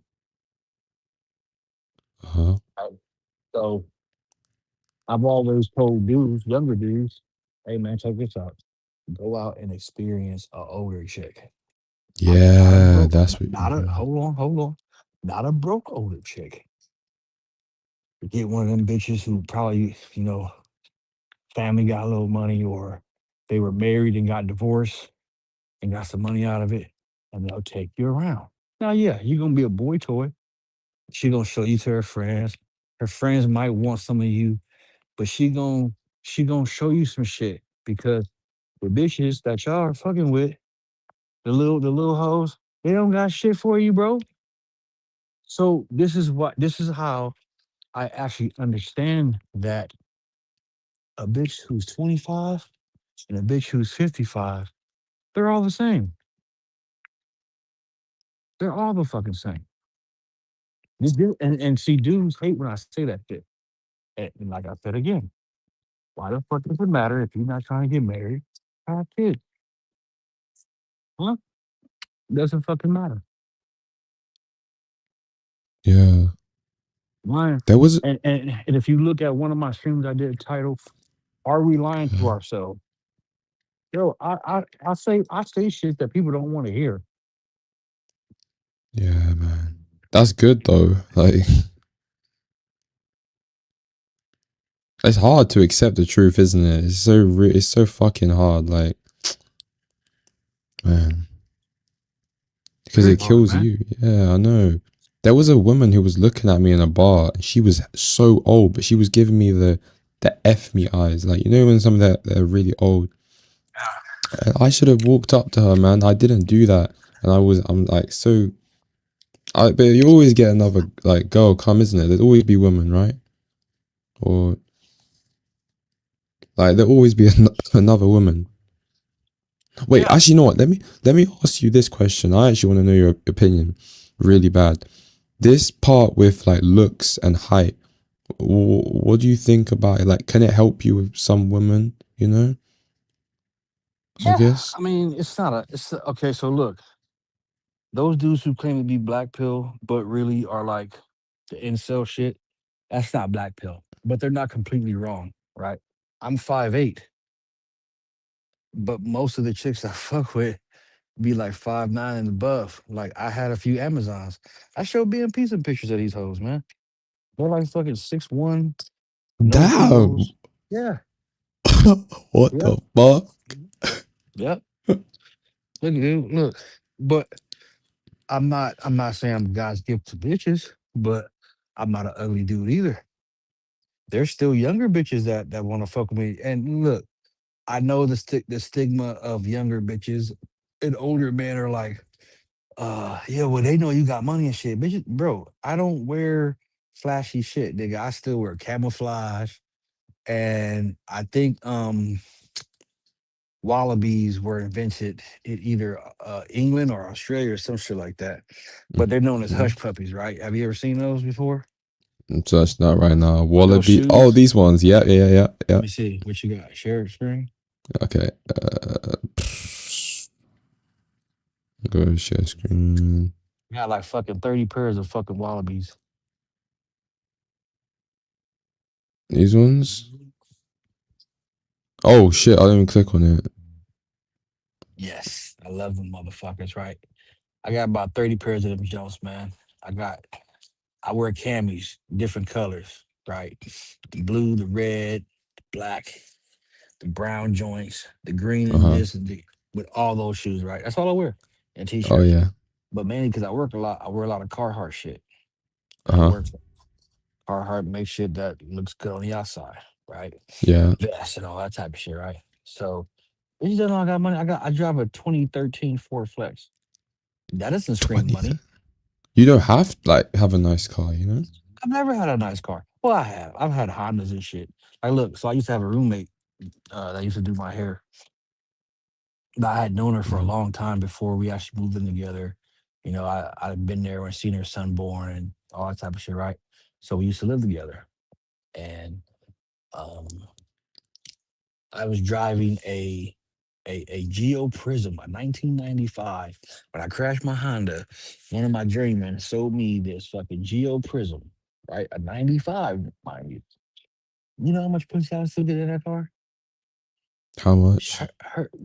Uh-huh. Right? So I've always told dudes, younger dudes, hey man, check this out. Go out and experience a older chick. Not a Yeah, broke, that's what. not a Mhm. hold on. Not a broke older chick. Get one of them bitches who probably, family got a little money or they were married and got divorced and got some money out of it, and they'll take you around. Now, yeah, you're gonna be a boy toy. She gonna show you to her friends. Her friends might want some of you, but she gonna show you some shit because the bitches that y'all are fucking with, the little hoes, they don't got shit for you, bro. So this is how I actually understand that a bitch who's 25 and a bitch who's 55, they're all the same. They're all the fucking same. And see, dudes hate when I say that shit. And like I said again, why the fuck does it matter if you're not trying to get married? Have kids, huh? Doesn't fucking matter. Yeah. Why? There was. And if you look at one of my streams I did titled "Are We Lying to Yeah, Ourselves?" Yo, I say shit that people don't want to hear. yeah, man. That's good though. Like it's hard to accept the truth, isn't it? It's so fucking hard. Like man, because Very it hard, kills man. you. Yeah, I know. There was a woman who was looking at me in a bar, and she was so old, but she was giving me the f me eyes. Like you know when some of that they're really old. I should have walked up to her, man. I didn't do that, and I'm like so. But you always get another like girl come, isn't it? There'd always be women, right? Or like there'll always be another woman. Wait, Yeah, actually, you know what? Let me ask you this question. I actually want to know your opinion, really bad. This part with like looks and height. What do you think about it? Like, can it help you with some women? You know, I yeah. guess. I mean, it's not a. It's okay. So look, those dudes who claim to be black pill but really are like the incel shit. That's not black pill, but they're not completely wrong, right? I'm 5'8", but most of the chicks I fuck with be like 5'9" and above. Like I had a few Amazons. I showed BMP some pictures of these hoes, man. They're like fucking 6'1", no Damn. pimples. Yeah, What yeah, the fuck? yep. Look, dude, look. But I'm not saying I'm God's gift to bitches, but I'm not an ugly dude either. There's still younger bitches that want to fuck with me. And look, I know the stigma of younger bitches and older men are like, yeah, well, they know you got money and shit. Bitches, bro, I don't wear flashy shit, nigga. I still wear camouflage. and I think wallabies were invented in either England or Australia or some shit like that. But they're known as Mhm. hush puppies, right? Have you ever seen those before? I'm searching that right now. Those Wallaby. Oh, shoes? these ones. Yeah, yeah, yeah, Let yeah. me see what you got. Share screen. Okay. Go to share screen. I got like fucking 30 pairs of fucking wallabies. These ones. Oh shit! I didn't even click on it. Yes, I love them motherfuckers, right? I got about 30 pairs of them Jones, man. I got I wear camis, different colors, right? The blue, the red, the black, the brown joints, the green Uh and huh. this and the with all those shoes, right? That's all I wear. And Oh t-shirts. yeah. But mainly because I work a lot, I wear a lot of Carhartt shit. Uh I huh. work Carhartt make shit that looks good on the outside, right? Yeah. Vests and all that type of shit, right? So you don't know I got money. I drive a 2013 Ford Flex. That doesn't scream 20. money. You don't have like have a nice car, you know? I've never had a nice car. Well, I have. I've had Hondas and shit. Like, look, so I used to have a roommate that used to do my hair. But I had known her for a Mhm. long time before we actually moved in together. You know, I'd been there when seen her son born and all that type of shit, right? So we used to live together. And um, I was driving a Geo Prism, a 1995. When I crashed my Honda, one of my journeymen sold me this fucking Geo Prism, right? A 95, mind you. You know how much pussy I still get in that car? How much?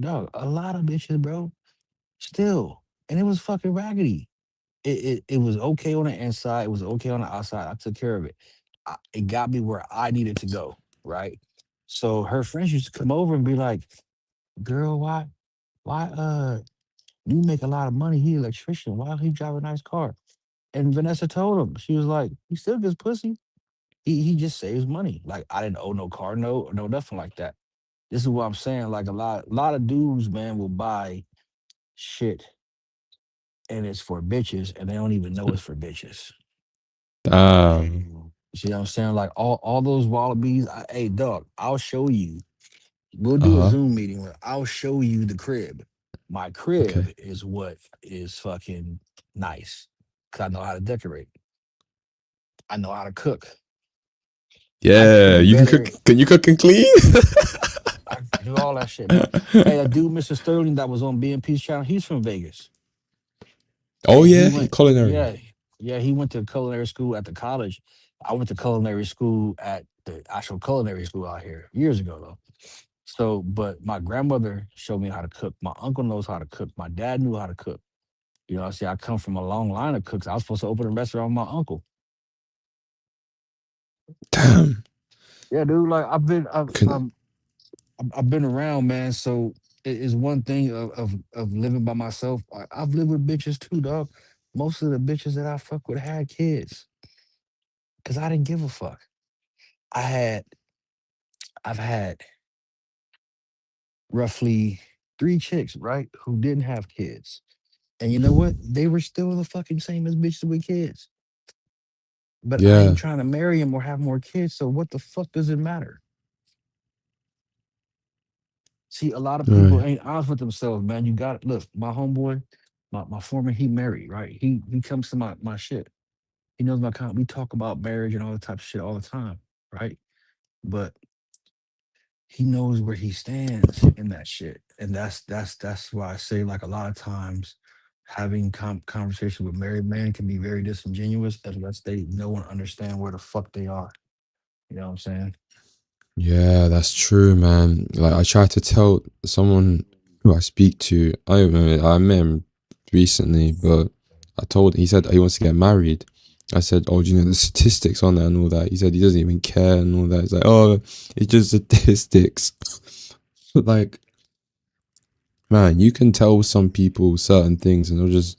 Dog, a lot of bitches, bro. Still. And it was fucking raggedy. It was okay on the inside. It was okay on the outside. I took care of it. It got me where I needed to go, right? So her friends used to come over and be like, girl, why you make a lot of money. He electrician. Why he drive a nice car? And Vanessa told him, she was like, he still gets pussy. He just saves money. Like I didn't owe no car note or no nothing like that. This is what I'm saying. Like a lot of dudes, man, will buy shit and it's for bitches and they don't even know it's for bitches. Damn. You see what I'm saying? Like all those wallabies. Hey, dog, I'll show you. We'll Uh do a huh. Zoom meeting where I'll show you the crib. My crib Okay. is what is fucking nice because I know how to decorate. I know how to cook. I Yeah, cook you can better. cook. Can you cook and clean? I do all that shit, man. Hey, that dude, Mr. Sterling, that was on BMP's channel, he's from Vegas. Oh And he yeah, went, culinary. yeah, he went to culinary school at the college. I went to culinary school at the actual culinary school out here years ago, though. So, but my grandmother showed me how to cook. My uncle knows how to cook. My dad knew how to cook. You know, see, I come from a long line of cooks. I was supposed to open a restaurant with my uncle. Damn. Yeah, dude. Like Can I've been around, man. So it is one thing of living by myself. I've lived with bitches too, dog. Most of the bitches that I fuck with had kids because I didn't give a fuck. I had I've had roughly 3 chicks, right, who didn't have kids. And you know what? They were still the fucking same as bitches with kids. But I yeah. ain't trying to marry them or have more kids. So what the fuck does it matter? See, a lot of people Right. ain't honest with themselves, man. You got look, my homeboy, my former, he married, right? He comes to my shit. He knows my kind. We talk about marriage and all that type of shit all the time, right? But he knows where he stands in that shit. And that's why I say like a lot of times having conversation with married men can be very disingenuous unless they know and understand where the fuck they are. You know what I'm saying? Yeah, that's true, man. Like I tried to tell someone who I speak to. I met him recently, but he said he wants to get married. I said, "Oh, do you know the statistics on that and all that?" He said he doesn't even care and all that. He's like, "Oh, it's just statistics." Like, man, you can tell some people certain things and they'll just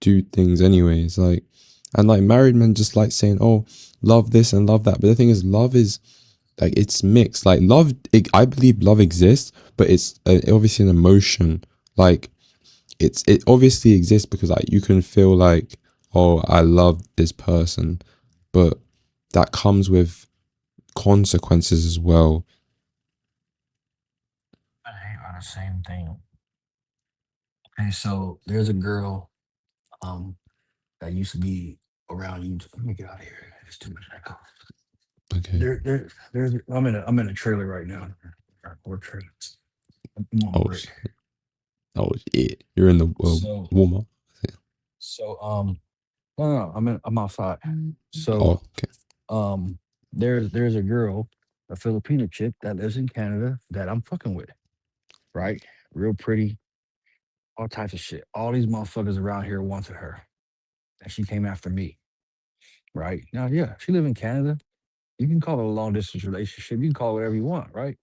do things anyways. Like, and like married men just like saying, "Oh, love this and love that." But the thing is, love is like it's mixed. Like love, I believe love exists, but it's obviously an emotion. Like it obviously exists because like you can feel like, oh, I love this person, but that comes with consequences as well. I hate on the same thing. Okay, so there's a girl um that used to be around you. Let me get out of here. It's too much echo. Okay. There's I'm in a trailer right now. Or trailer. I'm on Oh, break. oh, shit. You're in the So Walmart. so no, I'm outside. So Oh, okay. um there's a girl, a Filipino chick that lives in Canada that I'm fucking with, right? Real pretty, all types of shit. All these motherfuckers around here wanted her. And she came after me, right? Now, yeah, she live in Canada. You can call it a long distance relationship. You can call it whatever you want, right?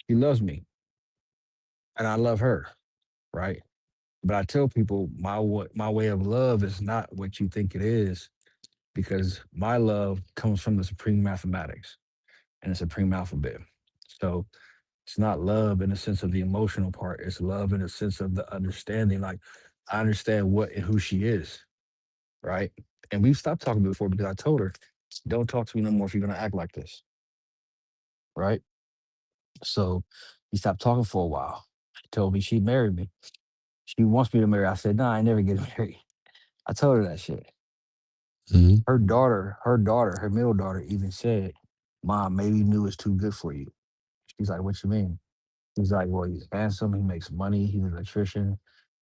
She loves me and I love her, right? But I tell people my way of love is not what you think it is because my love comes from the supreme mathematics and the supreme alphabet. So it's not love in the sense of the emotional part. It's love in the sense of the understanding. Like I understand what and who she is, right? And we've stopped talking before because I told her, don't talk to me no more if you're gonna act like this, right? So we stopped talking for a while. She told me she'd marry me. She wants me to marry. I said, nah, I ain't never get married. I told her that shit. Mhm. Her middle daughter even said, Mom, maybe knew it's too good for you. She's like, what you mean? He's like, well, he's handsome, he makes money, he's an electrician,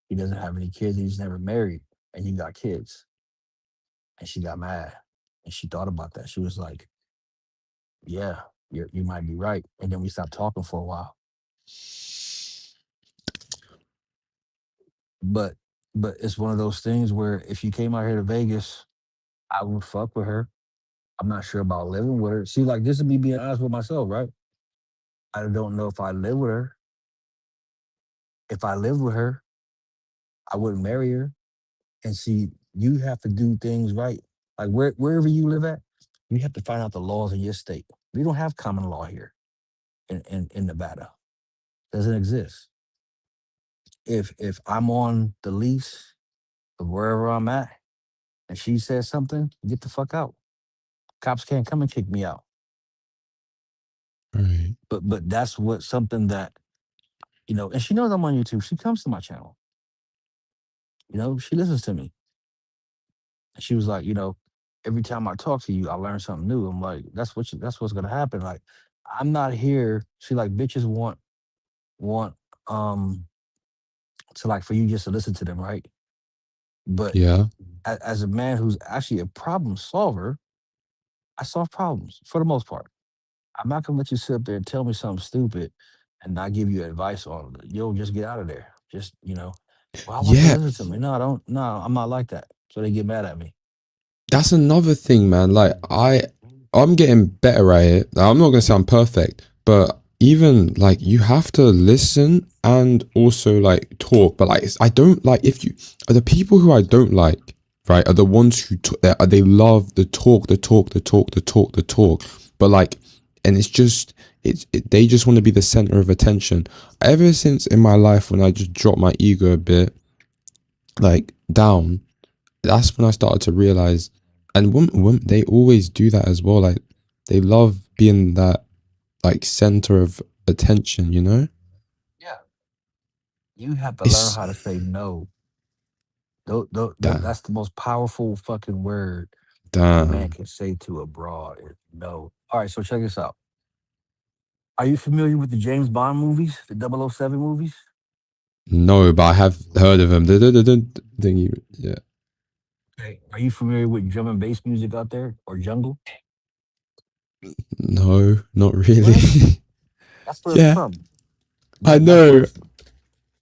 he doesn't have any kids, he's never married, and you got kids. And she got mad. And she thought about that. She was like, yeah, you might be right. And then we stopped talking for a while. But but it's one of those things where if you came out here to Vegas, I would fuck with her. I'm not sure about living with her. See, like this is me being honest with myself, right? I don't know if I live with her. If I lived with her, I wouldn't marry her. And see, you have to do things right. Like wherever you live at, you have to find out the laws in your state. We don't have common law here in Nevada. Doesn't exist. If I'm on the lease of wherever I'm at and she says something, get the fuck out. Cops can't come and kick me out. Right. But that's what something that, and she knows I'm on YouTube. She comes to my channel. She listens to me. And she was like, every time I talk to you, I learn something new. I'm like, that's what's gonna happen. Like, I'm not here. She like bitches want um to like for you just to listen to them, right? But Yeah. as a man who's actually a problem solver, I solve problems for the most part. I'm not gonna let you sit up there and tell me something stupid and not give you advice on it. Yo, just get out of there. Just, well, I want you to Yeah. listen to me. No, I don't. No, I'm not like that. So they get mad at me. That's another thing, man. Like I'm getting better at it. I'm not gonna say I'm perfect, but even like you have to listen and also like talk. But like I don't like if you are the people who I don't like, right? Are the ones who they love the talk, the talk, the talk, the talk, the talk. But like, and it's just they just want to be the center of attention. Ever since in my life when I just dropped my ego a bit, like down, that's when I started to realize, and women they always do that as well. Like they love being that like center of attention. Yeah. You have to learn It's how to say no. damn, That's the most powerful fucking word a man damn. can say to a broad is no. All right, so check this out. Are you familiar with the James Bond movies, the 007 movies? No, but I have heard of him. Yeah. Okay. Are you familiar with drum and bass music out there or jungle? No, not really. What? That's where it's Yeah, from. I That's where know. it's.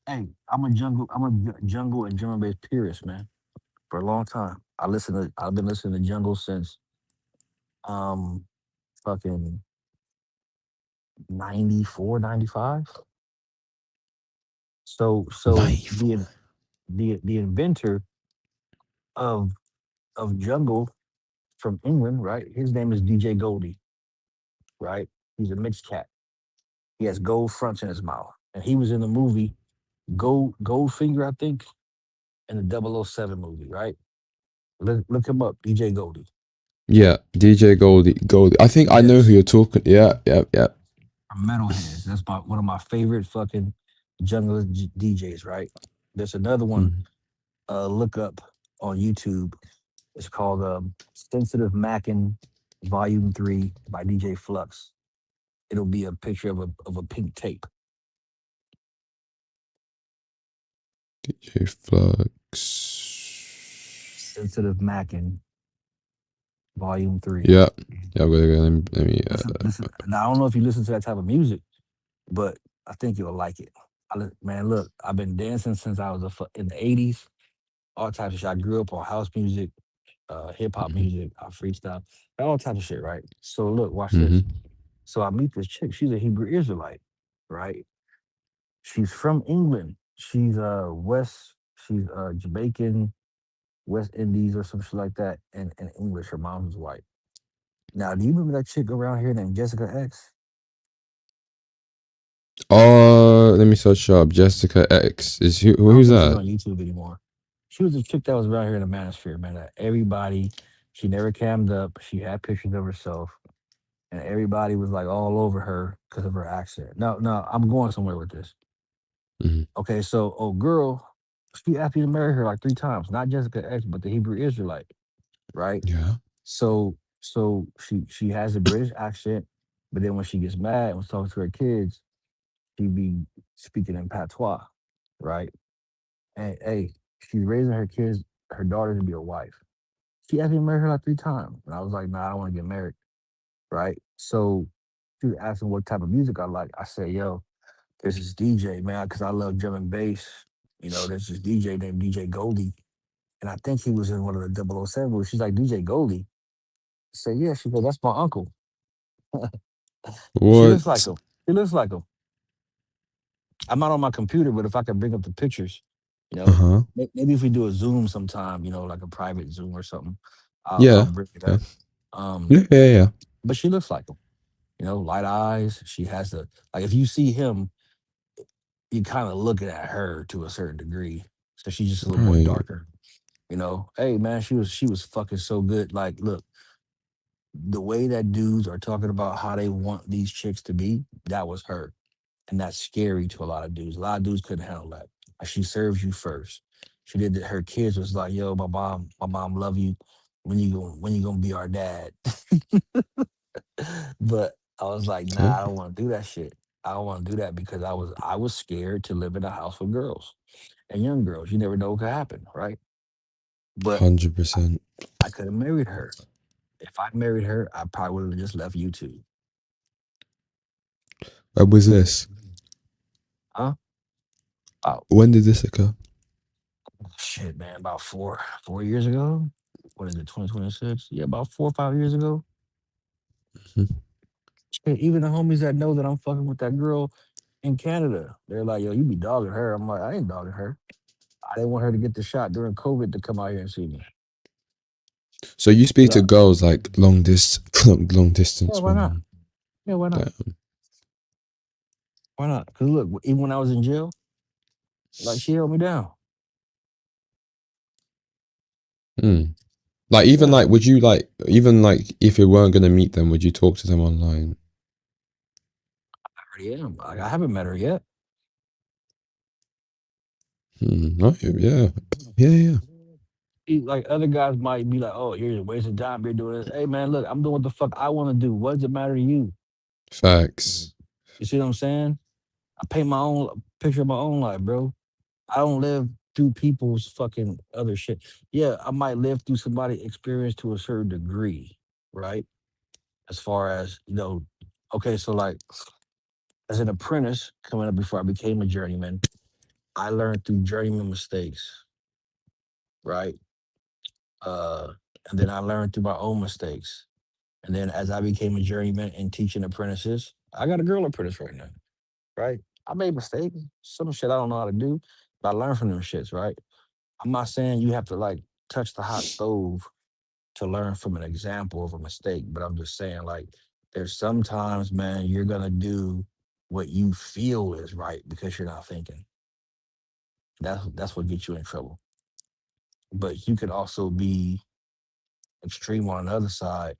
Hey, I'm a jungle and drum and bass purist, man. For a long time, I've been listening to jungle since um fucking 94, 95. So the 94. the inventor of jungle from England, right? His name is DJ Goldie, right? He's a mixed cat. He has gold fronts in his mouth, and he was in the movie Goldfinger, I think, in the 007 movie, right? Look him up, DJ Goldie. Yeah, DJ Goldie. Goldie. I think I know who Yes, you're talking. Yeah, yeah, yeah. from metalheads. That's my one of my favorite fucking jungle DJs. Right. There's another one. Mm. Look up on YouTube. It's called "Sensitive Mackin' Volume 3" by DJ Flux. It'll be a picture of a pink tape. DJ Flux. "Sensitive Mackin' Volume 3." Yeah, yeah. I'm gonna go. Let me. Listen. Now I don't know if you listen to that type of music, but I think you'll like it. Man, look, I've been dancing since I was in the '80s. All types of shit. I grew up on house music, hip hop Mhm, music, I freestyle, all types of shit. Right. So look, watch this. mhm. So I meet this chick. She's a Hebrew Israelite. Right. She's from England. She's West. She's Jamaican, West Indies, or some shit like that, and English. Her mom was white. Now, do you remember that chick around here named Jessica X? Let me search up. Jessica X. Is I don't who's think she's that? on YouTube anymore. She was a chick that was around here in the manosphere, man. That everybody, she never cammed up. She had pictures of herself, and everybody was like all over her because of her accent. No, I'm going somewhere with this. Mhm. Okay, so oh girl, she asked me to marry her like 3 times. Not Jessica X, but the Hebrew Israelite, right? Yeah. So she has a British accent, but then when she gets mad and was talking to her kids, she be speaking in patois, right? And hey, she's raising her kids, her daughter to be a wife. She asked me to marry her like 3 times. And I was like, nah, I don't want to get married. Right. So she was asking what type of music I like. I said, yo, there's this DJ, man, because I love drum and bass. There's this DJ named DJ Goldie. And I think he was in one of the 007 movies. She's like, DJ Goldie. I said, yeah. She goes, that's my uncle. She looks like What? him. She looks like him. I'm not on my computer, but if I could bring up the pictures, Uh huh. maybe if we do a Zoom sometime, like a private Zoom or something, I'll Yeah. bring it Okay. up. Um, Yeah, yeah, yeah. but she looks like him. Light eyes. She has the like. If you see him, you kind of looking at her to a certain degree. So she's just a little more Right. darker. Hey man, she was fucking so good. Like, look, the way that dudes are talking about how they want these chicks to be, that was her. And that's scary to a lot of dudes. A lot of dudes couldn't handle that. Like, she serves you first. She did that. Her kids was like, "Yo, my mom love you. When you gonna be our dad?" But I was like, "Nah, Okay. I don't want to do that shit. I don't want to do that because I was scared to live in a house with girls and young girls. You never know what could happen, right?" But 100%. I could have married her. If I married her, I probably would have just left YouTube. When was this? Huh? Oh When did this occur? shit, man. About 4 years ago. What is it? 2026? Yeah, about 4 or 5 years ago. Mhm. Shit, even the homies that know that I'm fucking with that girl in Canada, they're like, "Yo, you be dogging her." I'm like, I ain't dogging her. I didn't want her to get the shot during COVID to come out here and see me. So you speak But to girls like long yeah, distance why not? women. Yeah, why not? Damn. Why not? Because look, even when I was in jail, like she held me down. Mm. Like even Yeah, like would you like even like if you weren't gonna meet them, would you talk to them online? I already am. Like, I haven't met her yet. No, yeah. Yeah, yeah. Like other guys might be like, "Oh, you're just wasting time. You're doing this." Hey, man, look, I'm doing what the fuck I want to do. What does it matter to you? Facts. You see what I'm saying? I paint my own picture of my own life, bro. I don't live through people's fucking other shit. Yeah, I might live through somebody' experience to a certain degree, right? As far as, okay, so like as an apprentice coming up before I became a journeyman, I learned through journeyman mistakes, right? Uh, and then I learned through my own mistakes. And then as I became a journeyman and teaching apprentices, I got a girl apprentice right now, right? I made mistakes, some shit I don't know how to do, but I learned from them shits, right? I'm not saying you have to like touch the hot stove to learn from an example of a mistake, but I'm just saying like there's sometimes, man, you're gonna do what you feel is right because you're not thinking. That's what gets you in trouble. But you could also be extreme on the other side.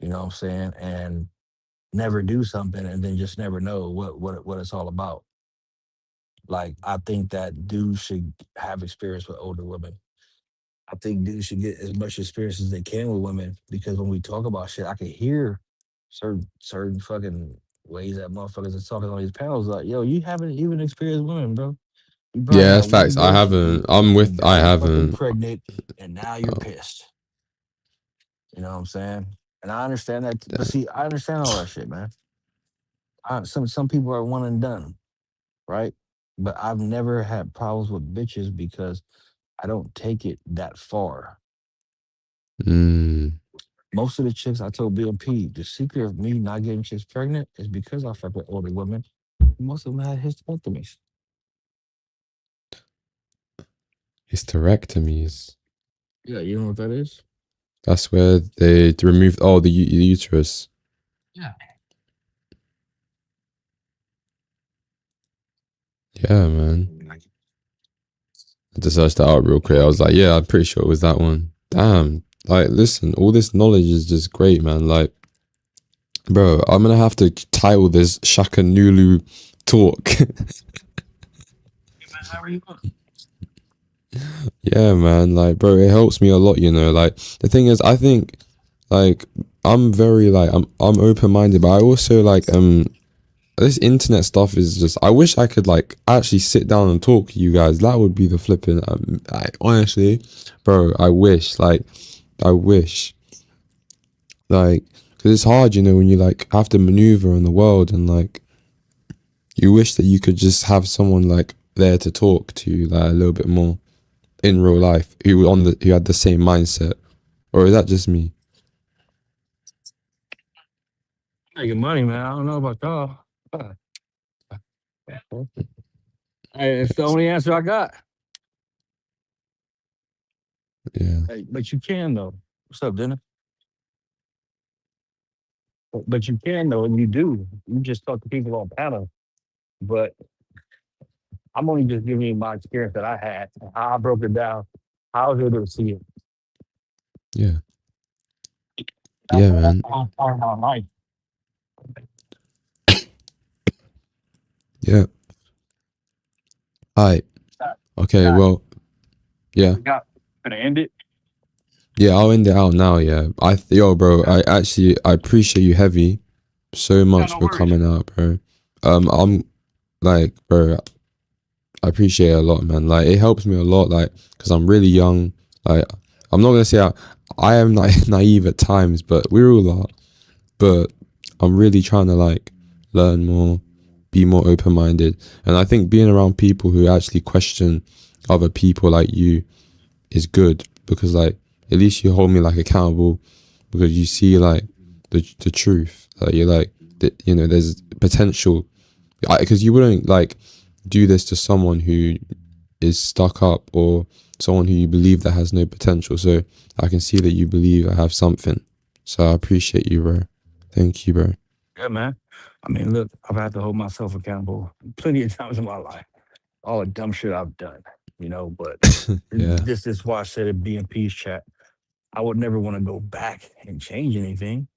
You know what I'm saying? And never do something and then just never know what it's all about. Like I think that dudes should have experience with older women. I think dudes should get as much experience as they can with women because when we talk about shit, I can hear certain fucking ways that motherfuckers are talking on these panels. Like, yo, you haven't even experienced women, bro. You probably Yeah, had that's facts. one I bitch haven't. and I got her fucking haven't. pregnant, and now you're Oh, pissed. You know what I'm saying? And I understand that, but damn. see, I understand all that shit, man. Some people are one and done, right? But I've never had problems with bitches because I don't take it that far. Mm. Most of the chicks I told BMP, the secret of me not getting chicks pregnant is because I fuck with older women. Most of them had hysterectomies. Hysterectomies. Yeah, you know what that is? That's where they removed the uterus. Yeah. Yeah, man. I just searched that out real quick. I was like, yeah, I'm pretty sure it was that one. Damn. Like, listen, all this knowledge is just great, man. Like, bro, I'm gonna have to title this Shaka Nulu talk. How are you? Yeah, man. Like, bro, it helps me a lot, you know. Like, the thing is, I think, like, I'm very, like, I'm open-minded, but I also, like, this internet stuff is just, I wish I could, like, actually sit down and talk to you guys. That would be the flipping, honestly, bro, I wish, like, because it's hard, you know, when you, like, have to maneuver in the world and, like, you wish that you could just have someone, like, there to talk to, like, a little bit more in real life who had the same mindset. Or is that just me? Making money, man. I don't know about y'all. Hey, it's the only answer I got. Yeah. Hey, but you can though. What's up, Dennis? But you can though, and you do. You just talk to people on panel. But I'm only just giving you my experience that I had, how I broke it down, how I was able to see it. Yeah. That's Yeah, man. all part of my life. Yeah. Alright. Okay, Got, well, yeah. got, gonna end it. Yeah, I'll end it out now, yeah. Yo, bro, I appreciate you heavy so Yeah, much no for worries. coming out, bro. I'm like, bro, I appreciate it a lot, man. Like, it helps me a lot, like, because I'm really young. Like, I'm not gonna say I am like naive at times, but we're all are. But I'm really trying to, like, learn more, be more open minded. And I think being around people who actually question other people like you is good because, like, at least you hold me, like, accountable because you see, like, the truth. Like, you're like, you know, there's potential because you wouldn't, like, do this to someone who is stuck up or someone who you believe that has no potential. So I can see that you believe I have something. So I appreciate you, bro. Thank you, bro. Yeah, man. I mean, look, I've had to hold myself accountable plenty of times in my life. All the dumb shit I've done, but Yeah, this is why I said it be in peace chat. I would never want to go back and change anything.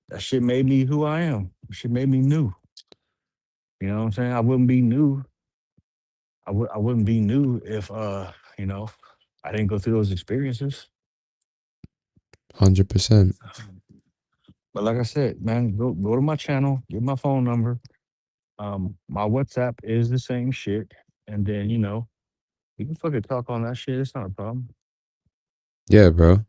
That shit made me who I am. Shit made me new. You know what I'm saying? I wouldn't be new. I wouldn't be new if I didn't go through those experiences. 100%. But like I said, man, go to my channel, get my phone number. My WhatsApp is the same shit. And then, you can fucking talk on that shit. It's not a problem. Yeah, bro.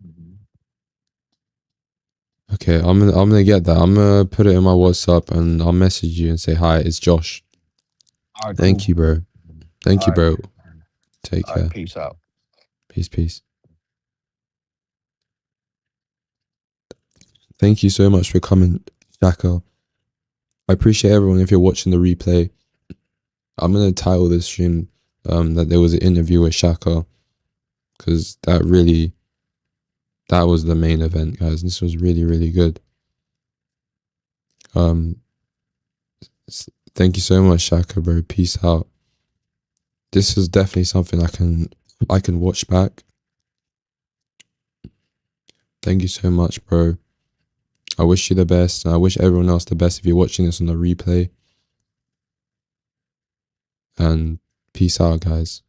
Okay, I'm gonna get that. I'm gonna put it in my WhatsApp and I'll message you and say hi. It's Josh. All right, Thank cool. you, bro. Thank All you, right. bro. Take All right, care. peace out. Peace, peace. Thank you so much for coming, Shaka. I appreciate everyone. If you're watching the replay, I'm gonna title this stream that there was an interview with Shaka because that was the main event, guys. This was really, really good. Um, thank you so much, Shaka, bro. Peace out. This is definitely something I can watch back. Thank you so much, bro. I wish you the best, and I wish everyone else the best if you're watching this on the replay. And peace out, guys.